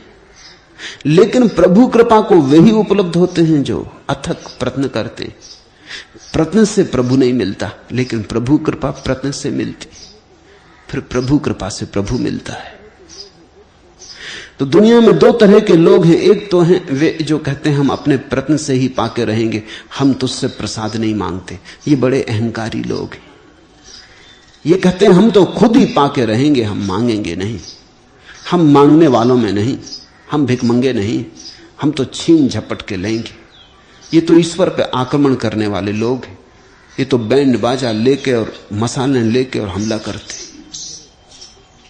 लेकिन प्रभु कृपा को वही उपलब्ध होते हैं जो अथक प्रयत्न करते। प्रयत्न से प्रभु नहीं मिलता, लेकिन प्रभु कृपा प्रयत्न से मिलती, फिर प्रभु कृपा से प्रभु मिलता है। तो दुनिया में दो तरह के लोग हैं। एक तो हैं वे जो कहते हैं हम अपने प्रयत्न से ही पाके रहेंगे, हम तुझसे प्रसाद नहीं मांगते। ये बड़े अहंकारी लोग हैं। ये कहते हैं हम तो खुद ही पाके रहेंगे, हम मांगेंगे नहीं, हम मांगने वालों में नहीं, हम भिखमंगे नहीं, हम तो छीन झपट के लेंगे। ये तो ईश्वर पे आक्रमण करने वाले लोग हैं। ये तो बैंड बाजा लेके और मसाले लेके और हमला करते।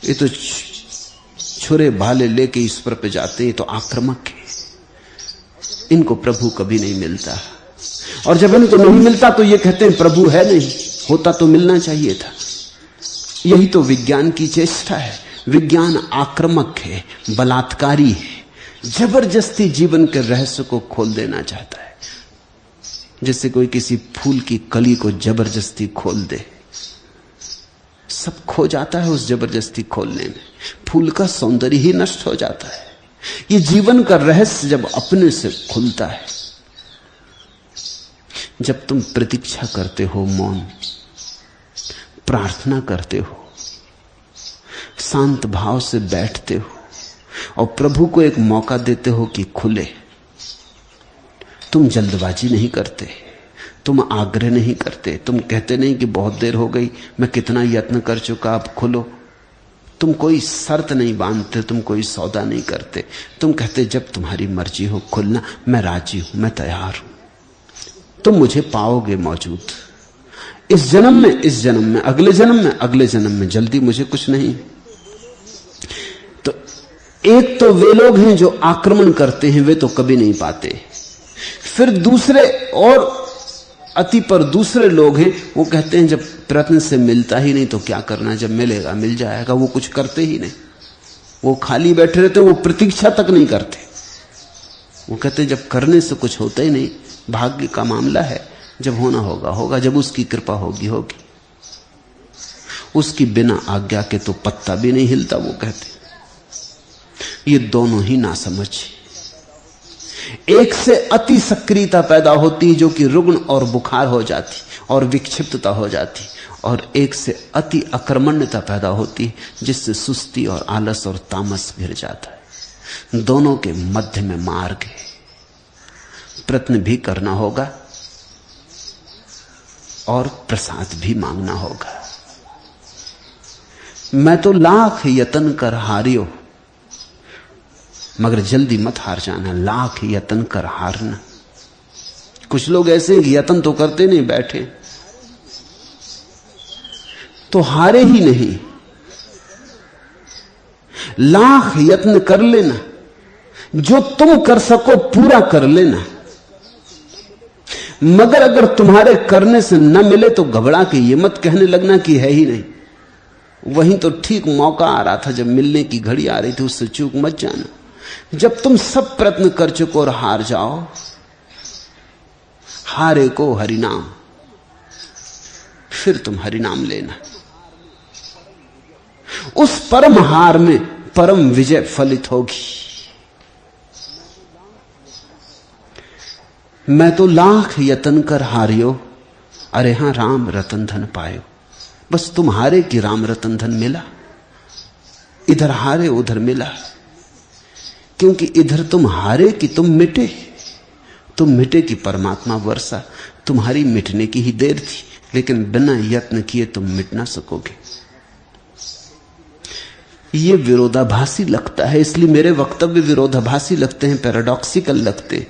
ये तो छुरे भाले लेके ईश्वर पे जाते हैं, तो आक्रामक है। इनको प्रभु कभी नहीं मिलता, और जब इनको नहीं मिलता तो ये कहते हैं प्रभु है नहीं, होता तो मिलना चाहिए था। यही तो विज्ञान की चेष्टा है। विज्ञान आक्रामक है, बलात्कारी है, जबरदस्ती जीवन के रहस्य को खोल देना चाहता है, जैसे कोई किसी फूल की कली को जबरदस्ती खोल दे। सब खो जाता है उस जबरदस्ती खोलने में, फूल का सौंदर्य ही नष्ट हो जाता है। ये जीवन का रहस्य जब अपने से खुलता है, जब तुम प्रतीक्षा करते हो, मौन प्रार्थना करते हो, शांत भाव से बैठते हो और प्रभु को एक मौका देते हो कि खुले। तुम जल्दबाजी नहीं करते, तुम आग्रह नहीं करते, तुम कहते नहीं कि बहुत देर हो गई, मैं कितना यत्न कर चुका, अब खुलो। तुम कोई शर्त नहीं बांधते, तुम कोई सौदा नहीं करते। तुम कहते जब तुम्हारी मर्जी हो खुलना, मैं राजी हूं, मैं तैयार हूं। तुम मुझे पाओगे मौजूद, इस जन्म में, इस जन्म में, अगले जन्म में, अगले जन्म में। जल्दी मुझे कुछ नहीं। तो एक तो वे लोग हैं जो आक्रमण करते हैं, वे तो कभी नहीं पाते। फिर दूसरे और अति पर दूसरे लोग हैं, वो कहते हैं जब प्रयत्न से मिलता ही नहीं तो क्या करना, जब मिलेगा मिल जाएगा। वो कुछ करते ही नहीं, वो खाली बैठे रहते, वो प्रतीक्षा तक नहीं करते। वो कहते हैं जब करने से कुछ होता ही नहीं, भाग्य का मामला है, जब होना होगा होगा, जब उसकी कृपा होगी होगी। उसकी बिना आज्ञा के तो पत्ता भी नहीं हिलता, वो कहते। ये दोनों ही नासमझ। एक से अति सक्रियता पैदा होती जो कि रुग्ण और बुखार हो जाती और विक्षिप्तता हो जाती, और एक से अति अकर्मण्यता पैदा होती जिससे सुस्ती और आलस और तामस घिर जाता है। दोनों के मध्य में मार्ग है। प्रयत्न भी करना होगा और प्रसाद भी मांगना होगा। मैं तो लाख यत्न कर हारियो, मगर जल्दी मत हार जाना। लाख यत्न कर हारना। कुछ लोग ऐसे यत्न तो करते नहीं, बैठे तो हारे ही नहीं। लाख यत्न कर लेना, जो तुम कर सको पूरा कर लेना। मगर अगर तुम्हारे करने से न मिले तो घबरा के ये मत कहने लगना कि है ही नहीं। वहीं तो ठीक मौका आ रहा था, जब मिलने की घड़ी आ रही थी, उससे चूक मत जाना। जब तुम सब प्रयत्न कर चुको और हार जाओ, हारे को हरिनाम, फिर तुम हरिनाम लेना। उस परम हार में परम विजय फलित होगी। मैं तो लाख यत्न कर हारियो, अरे हां राम रतन धन पायो। बस तुम हारे कि राम रतन धन मिला, इधर हारे उधर मिला। क्योंकि इधर तुम हारे कि तुम मिटे, तुम मिटे कि परमात्मा वर्षा। तुम्हारी मिटने की ही देर थी, लेकिन बिना यत्न किए तुम मिट ना सकोगे। ये विरोधाभासी लगता है, इसलिए मेरे वक्तव्य विरोधाभासी लगते हैं, पैराडॉक्सिकल लगते हैं।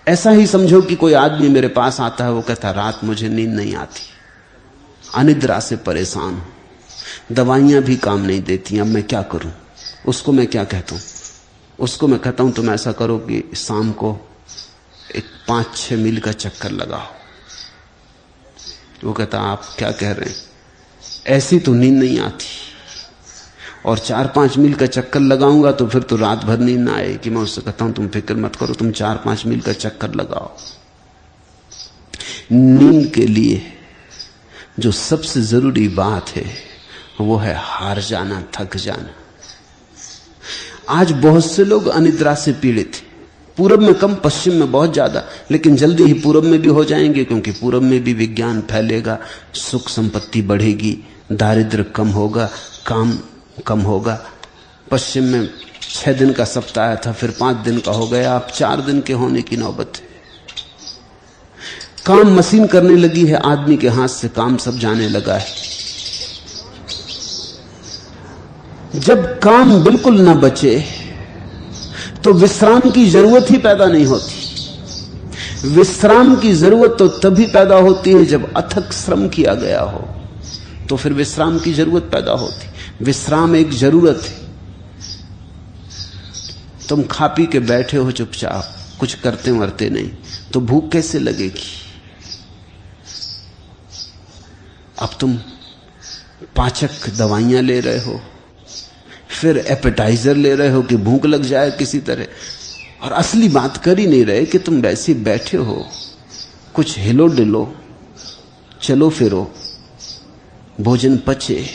ऐसा ही समझो कि कोई आदमी मेरे पास आता है, वो कहता रात मुझे नींद नहीं आती, अनिद्रा से परेशान हूं, दवाइयां भी काम नहीं देती, अब मैं क्या करूं। उसको मैं क्या कहता हूं? उसको मैं कहता हूं तुम ऐसा करो कि शाम को एक 5-6 मील का चक्कर लगाओ। वो कहता आप क्या कह रहे हैं, ऐसी तो नींद नहीं आती, और 4-5 मील का चक्कर लगाऊंगा तो फिर तो रात भर नींद ना आएगी। मैं उससे कहता हूं तुम फिक्र मत करो, तुम 4-5 मील का चक्कर लगाओ। नींद के लिए जो सबसे जरूरी बात है वो है हार जाना, थक जाना। आज बहुत से लोग अनिद्रा से पीड़ित हैं, पूरब में कम, पश्चिम में बहुत ज्यादा, लेकिन जल्दी ही पूरब में भी हो जाएंगे, क्योंकि पूरब में भी विज्ञान फैलेगा, सुख संपत्ति बढ़ेगी, दारिद्र्य कम होगा, काम कम होगा। पश्चिम में 6 दिन का सप्ताह था, फिर 5 दिन का हो गया, अब 4 दिन के होने की नौबत है। काम मशीन करने लगी है, आदमी के हाथ से काम सब जाने लगा है। जब काम बिल्कुल न बचे तो विश्राम की जरूरत ही पैदा नहीं होती। विश्राम की जरूरत तो तभी पैदा होती है जब अथक श्रम किया गया हो, तो फिर विश्राम की जरूरत पैदा होती। विश्राम एक जरूरत है। तुम खा पी के बैठे हो चुपचाप, कुछ करते मरते नहीं, तो भूख कैसे लगेगी? अब तुम पाचक दवाइयां ले रहे हो, फिर एपेटाइजर ले रहे हो कि भूख लग जाए किसी तरह, और असली बात कर ही नहीं रहे कि तुम वैसे बैठे हो, कुछ हिलो डिलो, चलो फिरो, भोजन पचे,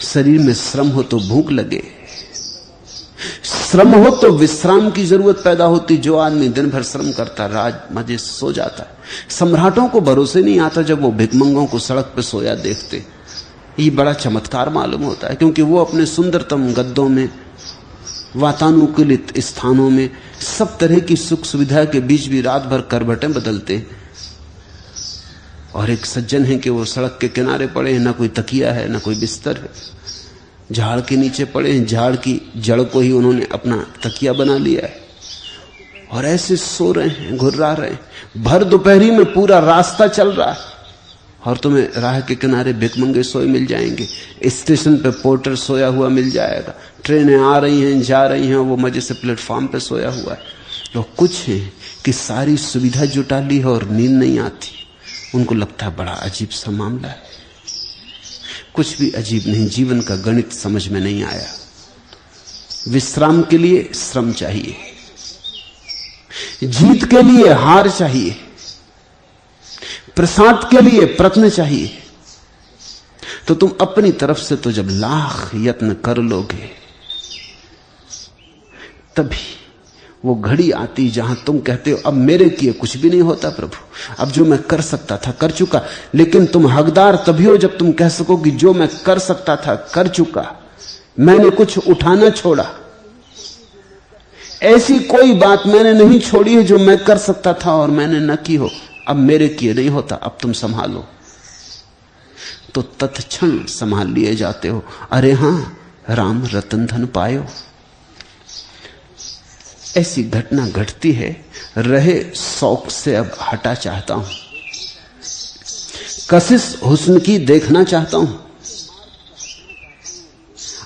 शरीर में श्रम हो तो भूख लगे, श्रम हो तो विश्राम की जरूरत पैदा होती। जो आदमी दिन भर श्रम करता राज मजे से सो जाता है। सम्राटों को भरोसे नहीं आता जब वो भिखमंगों को सड़क पर सोया देखते, ये बड़ा चमत्कार मालूम होता है, क्योंकि वो अपने सुंदरतम गद्दों में, वातानुकूलित स्थानों में, सब तरह की सुख सुविधा के बीच भी रात भर करवटें बदलते, और एक सज्जन है कि वो सड़क के किनारे पड़े हैं, ना कोई तकिया है ना कोई बिस्तर है, झाड़ के नीचे पड़े हैं, झाड़ की जड़ को ही उन्होंने अपना तकिया बना लिया है और ऐसे सो रहे हैं, घुर्रा रहे हैं। भर दोपहरी में पूरा रास्ता चल रहा है और तुम्हें राह के किनारे भिकमंगे सोए मिल जाएंगे, स्टेशन पे पोर्टर सोया हुआ मिल जाएगा, ट्रेनें आ रही हैं जा रही हैं, वो मजे से प्लेटफॉर्म पे सोया हुआ है। तो कुछ है कि सारी सुविधा जुटा ली है और नींद नहीं आती, उनको लगता है बड़ा अजीब सा मामला है। कुछ भी अजीब नहीं, जीवन का गणित समझ में नहीं आया। विश्राम के लिए श्रम चाहिए, जीत के लिए हार चाहिए, प्रसाद के लिए प्रयत्न चाहिए। तो तुम अपनी तरफ से तो जब लाख यत्न कर लोगे तभी वो घड़ी आती जहां तुम कहते हो अब मेरे किए कुछ भी नहीं होता प्रभु, अब जो मैं कर सकता था कर चुका। लेकिन तुम हकदार तभी हो जब तुम कह सको कि जो मैं कर सकता था कर चुका, मैंने कुछ उठाना छोड़ा। ऐसी कोई बात मैंने नहीं छोड़ी है जो मैं कर सकता था और मैंने न की हो, अब मेरे किए नहीं होता, अब तुम संभालो। तो तत्क्षण संभाल लिए जाते हो। अरे हां, राम रतन धन पायो। ऐसी घटना घटती है, रहे शौक से अब हटा चाहता हूं, कशिश हुस्न की देखना चाहता हूं,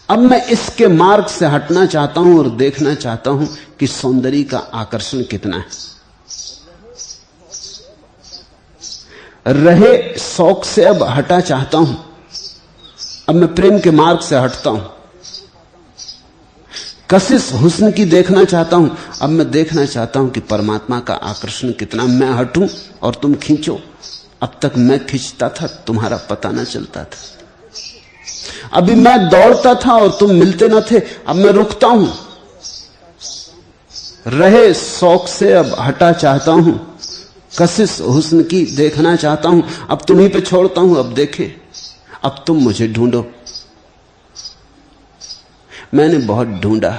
अब मैं इसके मार्ग से हटना चाहता हूं और देखना चाहता हूं कि सौंदर्य का आकर्षण कितना है। रहे शौक से अब हटा चाहता हूं, अब मैं प्रेम के मार्ग से हटता हूं। कशिश हुस्न की देखना चाहता हूं, अब मैं देखना चाहता हूं कि परमात्मा का आकर्षण कितना। मैं हटूं और तुम खींचो। अब तक मैं खींचता था, तुम्हारा पता ना चलता था। अभी मैं दौड़ता था और तुम मिलते ना थे, अब मैं रुकता हूं। रहे शौक से अब हटा चाहता हूं, कशिश हुस्न की देखना चाहता हूं, अब तुम्हीं पे छोड़ता हूं। अब देखे, अब तुम मुझे ढूंढो। मैंने बहुत ढूंढा,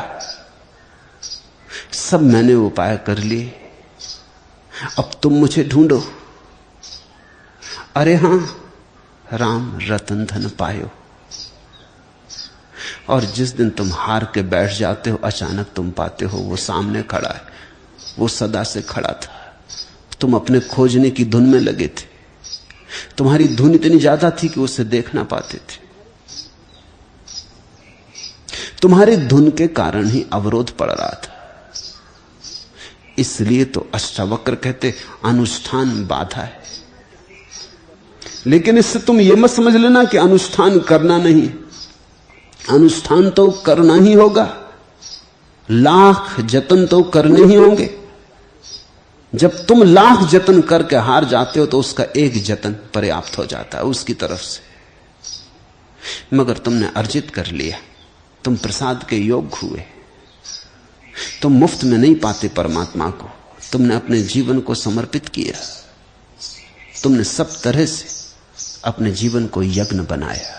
सब मैंने उपाय कर लिए, अब तुम मुझे ढूंढो। अरे हां, राम रतन धन पायो। और जिस दिन तुम हार के बैठ जाते हो, अचानक तुम पाते हो वो सामने खड़ा है। वो सदा से खड़ा था, तुम अपने खोजने की धुन में लगे थे। तुम्हारी धुन इतनी ज्यादा थी कि उसे देख ना पाते थे। तुम्हारी धुन के कारण ही अवरोध पड़ रहा था। इसलिए तो अष्टावक्र कहते अनुष्ठान बाधा है। लेकिन इससे तुम यह मत समझ लेना कि अनुष्ठान करना नहीं, अनुष्ठान तो करना ही होगा, लाख जतन तो करने ही होंगे। जब तुम लाख जतन करके हार जाते हो तो उसका एक जतन पर्याप्त हो जाता है उसकी तरफ से। मगर तुमने अर्जित कर लिया, तुम प्रसाद के योग हुए। तुम मुफ्त में नहीं पाते परमात्मा को, तुमने अपने जीवन को समर्पित किया। तुमने सब तरह से अपने जीवन को यज्ञ बनाया।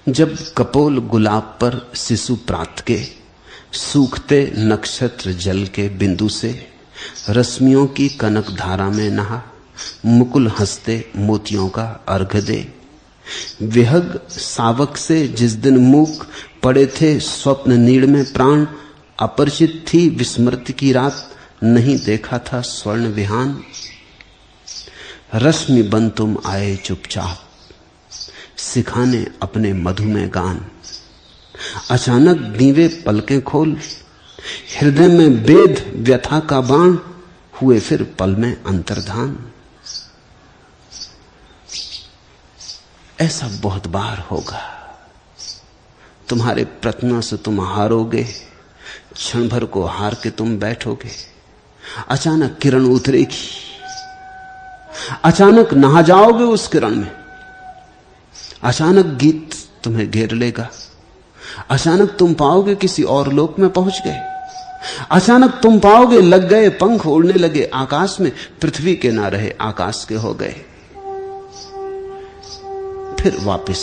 जब कपोल गुलाब पर शिशु प्रात के, सूखते नक्षत्र जल के बिंदु से, रश्मियों की कनक धारा में नहा, मुकुल हंसते मोतियों का अर्घ दे। विहग सावक से जिस दिन मूक पड़े थे स्वप्न नीड़ में प्राण, अपरिचित थी विस्मृति की रात, नहीं देखा था स्वर्ण विहान। रश्मि बन तुम आए चुपचाप, सिखाने अपने मधु में गान। अचानक दीवे पलकें खोल, हृदय में वेद व्यथा का बाण, हुए फिर पल में अंतर्धान। ऐसा बहुत बार होगा। तुम्हारे प्रयत्नों से तुम हारोगे, क्षण भर को हार के तुम बैठोगे। अचानक किरण उतरेगी, अचानक नहा जाओगे उस किरण में। अचानक गीत तुम्हें घेर लेगा, अचानक तुम पाओगे किसी और लोक में पहुंच गए। अचानक तुम पाओगे लग गए पंख, उड़ने लगे आकाश में, पृथ्वी के ना रहे आकाश के हो गए। फिर वापस,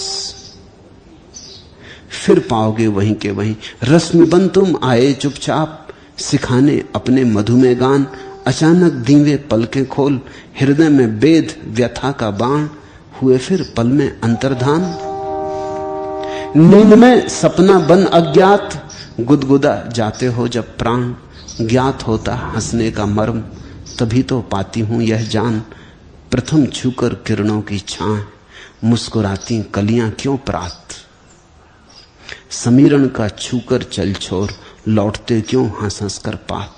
फिर पाओगे वहीं के वहीं। रश्मि बन तुम आए चुपचाप, सिखाने अपने मधुमेह गान, अचानक दीवे पलकें खोल, हृदय में वेद व्यथा का बाण, हुए फिर पल में अंतर्धान। नींद में सपना बन अज्ञात, गुदगुदा जाते हो जब प्राण, ज्ञात होता हंसने का मर्म, तभी तो पाती हूं यह जान, प्रथम छूकर किरणों की छां, मुस्कुराती कलियां क्यों प्रात। समीरण का छूकर चल छोर, लौटते क्यों हंस हंस कर पात।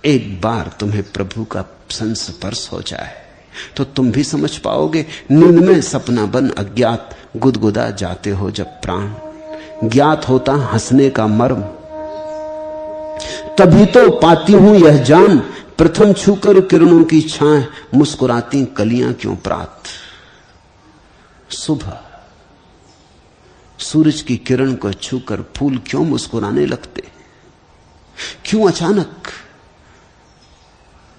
एक बार तुम्हें प्रभु का संस्पर्श हो जाए तो तुम भी समझ पाओगे। नींद में सपना बन अज्ञात, गुदगुदा जाते हो जब प्राण, ज्ञात होता हंसने का मर्म, तभी तो पाती हूं यह जान, प्रथम छूकर किरणों की छाएं, मुस्कुराती कलियां क्यों प्रात। सुबह सूरज की किरण को छूकर फूल क्यों मुस्कुराने लगते, क्यों अचानक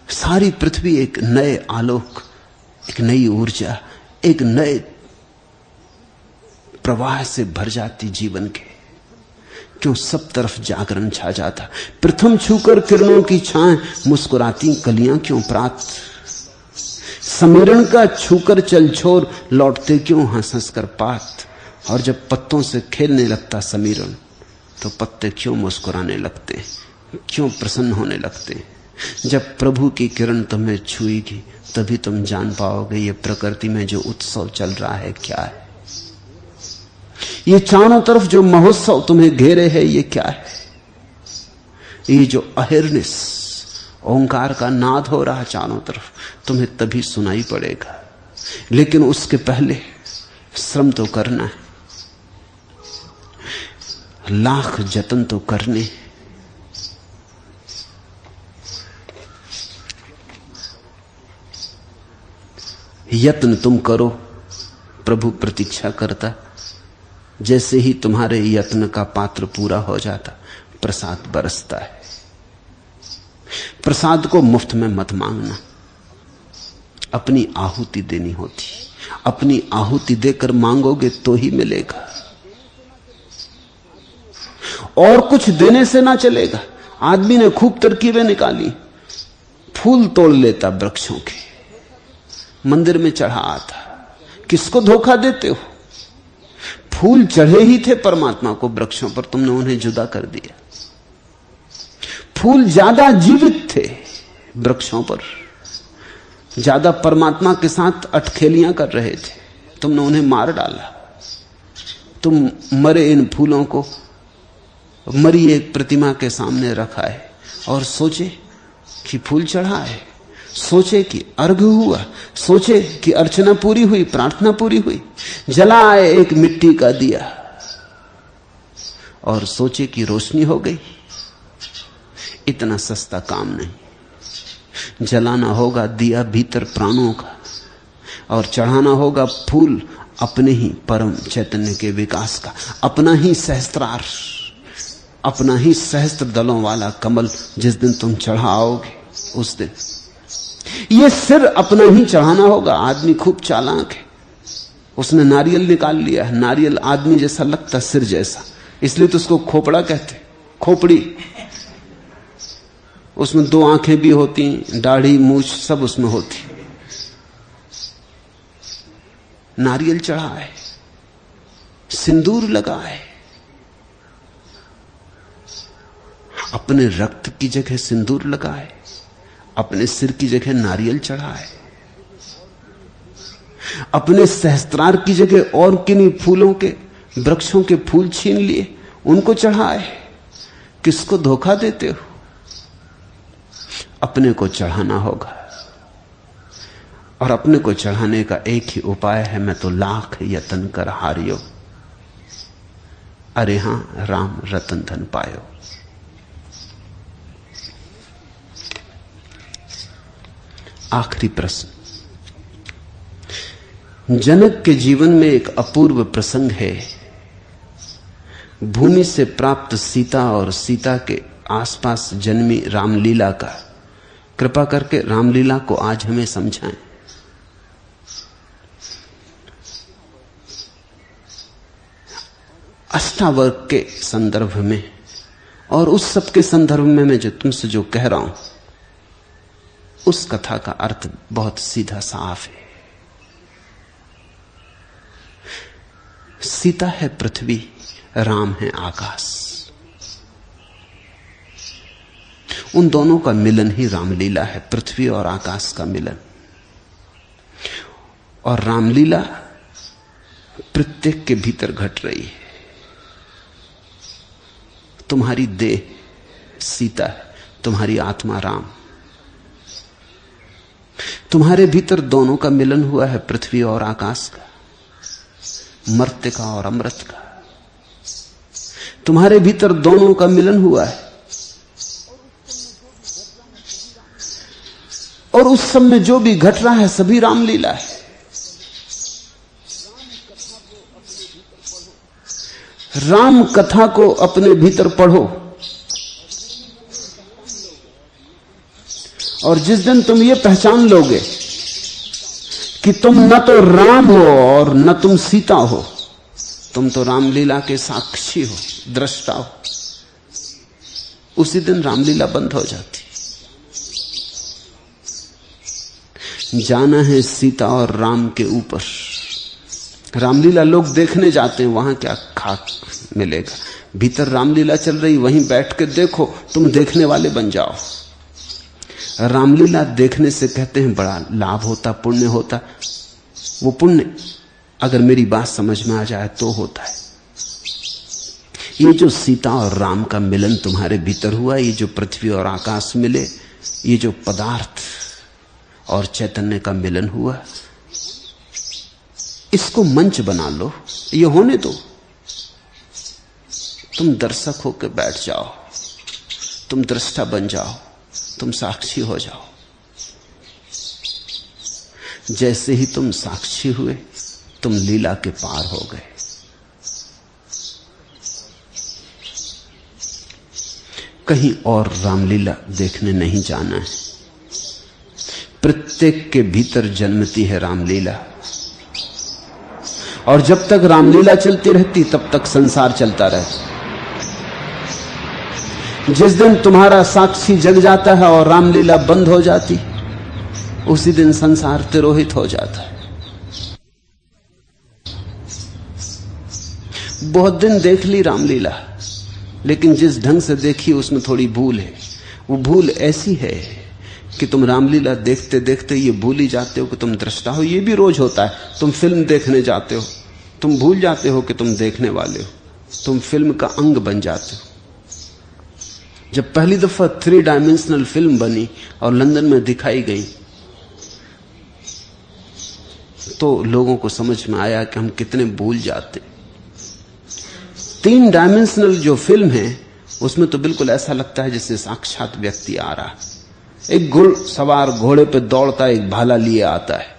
सारी पृथ्वी एक नए आलोक, एक नई ऊर्जा, एक नए प्रवाह से भर जाती जीवन के, क्यों सब तरफ जागरण छा जाता। प्रथम छूकर किरणों की छाएं, मुस्कुराती कलियां क्यों प्रात। समीरण का छूकर चल छोर, लौटते क्यों हंस हंस कर पात। और जब पत्तों से खेलने लगता समीरण, तो पत्ते क्यों मुस्कुराने लगते, क्यों प्रसन्न होने लगते। जब प्रभु की किरण तुम्हें छुएगी तभी तुम जान पाओगे ये प्रकृति में जो उत्सव चल रहा है क्या है। ये चारों तरफ जो महोत्सव तुम्हें घेरे है ये क्या है। ये जो अहिर्निश ओंकार का नाद हो रहा चारों तरफ, तुम्हें तभी सुनाई पड़ेगा। लेकिन उसके पहले श्रम तो करना है, लाख जतन तो करने। यत्न तुम करो, प्रभु प्रतीक्षा करता। जैसे ही तुम्हारे यत्न का पात्र पूरा हो जाता, प्रसाद बरसता है। प्रसाद को मुफ्त में मत मांगना, अपनी आहुति देनी होती। अपनी आहुति देकर मांगोगे तो ही मिलेगा, और कुछ देने से ना चलेगा। आदमी ने खूब तरकीबें निकाली, फूल तोड़ लेता वृक्षों के, मंदिर में चढ़ा आता। किसको धोखा देते हो? फूल चढ़े ही थे परमात्मा को वृक्षों पर, तुमने उन्हें जुदा कर दिया। फूल ज्यादा जीवित थे वृक्षों पर, ज्यादा परमात्मा के साथ अटखेलियां कर रहे थे, तुमने उन्हें मार डाला। तुम मरे इन फूलों को मरी एक प्रतिमा के सामने रखा है और सोचे कि फूल चढ़ा है, सोचे कि अर्घ हुआ, सोचे कि अर्चना पूरी हुई, प्रार्थना पूरी हुई। जलाए एक मिट्टी का दिया और सोचे कि रोशनी हो गई। इतना सस्ता काम नहीं। जलाना होगा दिया भीतर प्राणों का, और चढ़ाना होगा फूल अपने ही परम चैतन्य के विकास का। अपना ही सहस्त्रार, अपना ही सहस्त्र दलों वाला कमल जिस दिन तुम चढ़ाओगे उस दिन ये सिर अपना ही चढ़ाना होगा। आदमी खूब चालाक है, उसने नारियल निकाल लिया है। नारियल आदमी जैसा लगता, सिर जैसा, इसलिए तो उसको खोपड़ा कहते, खोपड़ी। उसमें दो आंखें भी होती, दाढ़ी मूछ सब उसमें होती। नारियल चढ़ा है, सिंदूर लगा है, अपने रक्त की जगह सिंदूर लगा है, अपने सिर की जगह नारियल चढ़ा है, अपने सहस्त्रार की जगह और किन्हीं फूलों के वृक्षों के फूल छीन लिए उनको चढ़ा है। किसको धोखा देते हो? अपने को चढ़ाना होगा, और अपने को चढ़ाने का एक ही उपाय है, मैं तो लाख यतन कर हारियो, अरे हां राम रतन धन पायो। आखिरी प्रश्न। जनक के जीवन में एक अपूर्व प्रसंग है। भूमि से प्राप्त सीता और सीता के आसपास जन्मी रामलीला का। कृपा करके रामलीला को आज हमें समझाएं। अष्टावर्ग के संदर्भ में और उस सब के संदर्भ में मैं जो तुमसे जो कह रहा हूं, उस कथा का अर्थ बहुत सीधा साफ है। सीता है पृथ्वी, राम है आकाश। उन दोनों का मिलन ही रामलीला है, पृथ्वी और आकाश का मिलन। और रामलीला प्रत्येक के भीतर घट रही है। तुम्हारी देह सीता है, तुम्हारी आत्मा राम। तुम्हारे भीतर दोनों का मिलन हुआ है, पृथ्वी और आकाश का, मर्त्य का और अमृत का। तुम्हारे भीतर दोनों का मिलन हुआ है। और उस सब में जो भी घट रहा है सभी रामलीला है। राम कथा को अपने भीतर पढ़ो, और जिस दिन तुम ये पहचान लोगे कि तुम न तो राम हो और न तुम सीता हो, तुम तो रामलीला के साक्षी हो, दृष्टा हो, उसी दिन रामलीला बंद हो जाती। जाना है सीता और राम के ऊपर। रामलीला लोग देखने जाते हैं, वहां क्या खाक मिलेगा। भीतर रामलीला चल रही, वहीं बैठ के देखो, तुम देखने वाले बन जाओ। रामलीला देखने से कहते हैं बड़ा लाभ होता, पुण्य होता। वो पुण्य अगर मेरी बात समझ में आ जाए तो होता है। ये जो सीता और राम का मिलन तुम्हारे भीतर हुआ, ये जो पृथ्वी और आकाश मिले, ये जो पदार्थ और चैतन्य का मिलन हुआ, इसको मंच बना लो, ये होने दो। तुम दर्शक होकर बैठ जाओ, तुम दृष्टा बन जाओ, तुम साक्षी हो जाओ। जैसे ही तुम साक्षी हुए, तुम लीला के पार हो गए। कहीं और रामलीला देखने नहीं जाना है। प्रत्येक के भीतर जन्मती है रामलीला, और जब तक रामलीला चलती रहती तब तक संसार चलता रहता। जिस दिन तुम्हारा साक्षी जग जाता है और रामलीला बंद हो जाती, उसी दिन संसार तिरोहित हो जाता है। बहुत दिन देख ली रामलीला, लेकिन जिस ढंग से देखी उसमें थोड़ी भूल है। वो भूल ऐसी है कि तुम रामलीला देखते देखते ये भूल ही जाते हो कि तुम दृष्टा हो। ये भी रोज होता है। तुम फिल्म देखने जाते हो, तुम भूल जाते हो कि तुम देखने वाले हो, तुम फिल्म का अंग बन जाते हो। जब पहली दफा 3 डायमेंशनल फिल्म बनी और लंदन में दिखाई गई, तो लोगों को समझ में आया कि हम कितने भूल जाते। 3 डायमेंशनल जो फिल्म है, उसमें तो बिल्कुल ऐसा लगता है जैसे साक्षात व्यक्ति आ रहा है। एक घुड़सवार घोड़े पे दौड़ता है, एक भाला लिए आता है,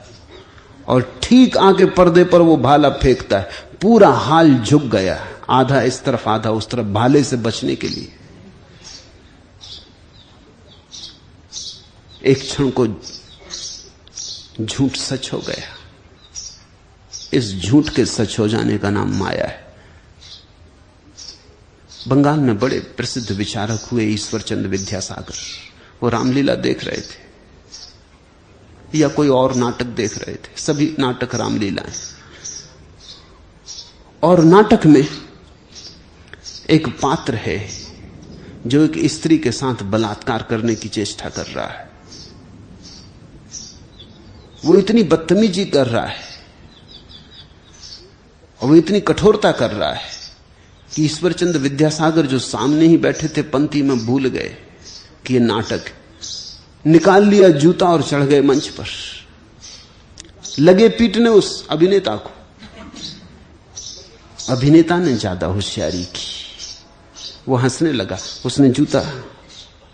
और ठीक आगे पर्दे पर वो भाला फेंकता है। पूरा हाल झुक गया, आधा इस तरफ आधा उस तरफ, भाले से बचने के लिए। एक क्षण को झूठ सच हो गया। इस झूठ के सच हो जाने का नाम माया है। बंगाल में बड़े प्रसिद्ध विचारक हुए ईश्वरचंद्र विद्यासागर। वो रामलीला देख रहे थे या कोई और नाटक देख रहे थे, सभी नाटक रामलीलाएं। और नाटक में एक पात्र है जो एक स्त्री के साथ बलात्कार करने की चेष्टा कर रहा है। वो इतनी बदतमीजी कर रहा है और वो इतनी कठोरता कर रहा है कि ईश्वरचंद्र विद्यासागर जो सामने ही बैठे थे पंक्ति में, भूल गए कि ये नाटक। निकाल लिया जूता और चढ़ गए मंच पर, लगे पीटने उस अभिनेता को। अभिनेता ने ज्यादा होशियारी की, वो हंसने लगा। उसने जूता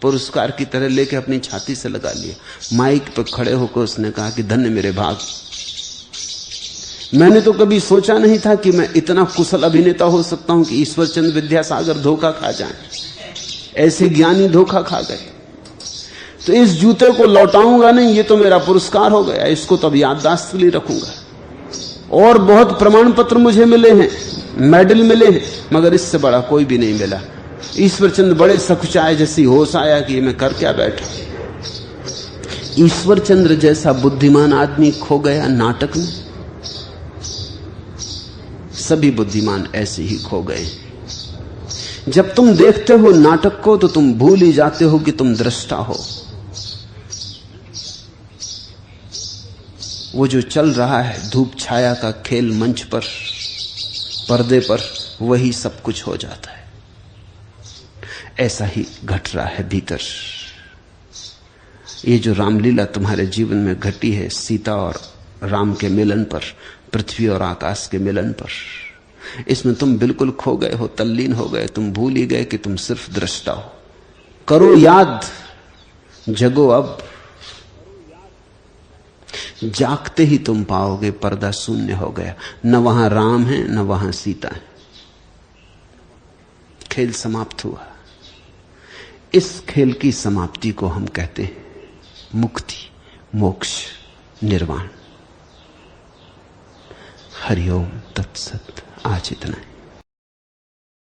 पुरस्कार की तरह लेके अपनी छाती से लगा लिया। माइक पर खड़े होकर उसने कहा कि धन्य मेरे भाग, मैंने तो कभी सोचा नहीं था कि मैं इतना कुशल अभिनेता हो सकता हूं कि ईश्वरचंद्र विद्यासागर धोखा खा जाएं। ऐसे ज्ञानी धोखा खा गए। तो इस जूते को लौटाऊंगा नहीं, ये तो मेरा पुरस्कार हो गया, इसको तो अब याददाश्त के लिए रखूंगा। और बहुत प्रमाण पत्र मुझे मिले हैं, मेडल मिले हैं, मगर इससे बड़ा कोई भी नहीं मिला। ईश्वरचंद्र बड़े सकुचाए, जैसी होश आया कि मैं कर क्या बैठा। ईश्वरचंद्र जैसा बुद्धिमान आदमी खो गया नाटक में। सभी बुद्धिमान ऐसे ही खो गए। जब तुम देखते हो नाटक को तो तुम भूल ही जाते हो कि तुम दृष्टा हो। वो जो चल रहा है धूप छाया का खेल मंच पर, पर्दे पर, वही सब कुछ हो जाता है। ऐसा ही घट रहा है भीतर। ये जो रामलीला तुम्हारे जीवन में घटी है, सीता और राम के मिलन पर, पृथ्वी और आकाश के मिलन पर, इसमें तुम बिल्कुल खो गए हो, तल्लीन हो गए। तुम भूल ही गए कि तुम सिर्फ दृष्टा हो। करो याद, जगो अब। जागते ही तुम पाओगे पर्दा शून्य हो गया, न वहां राम है न वहां सीता है। खेल समाप्त हुआ। इस खेल की समाप्ति को हम कहते हैं मुक्ति, मोक्ष, निर्वाण। हरिओम तत्सत। आज इतना है।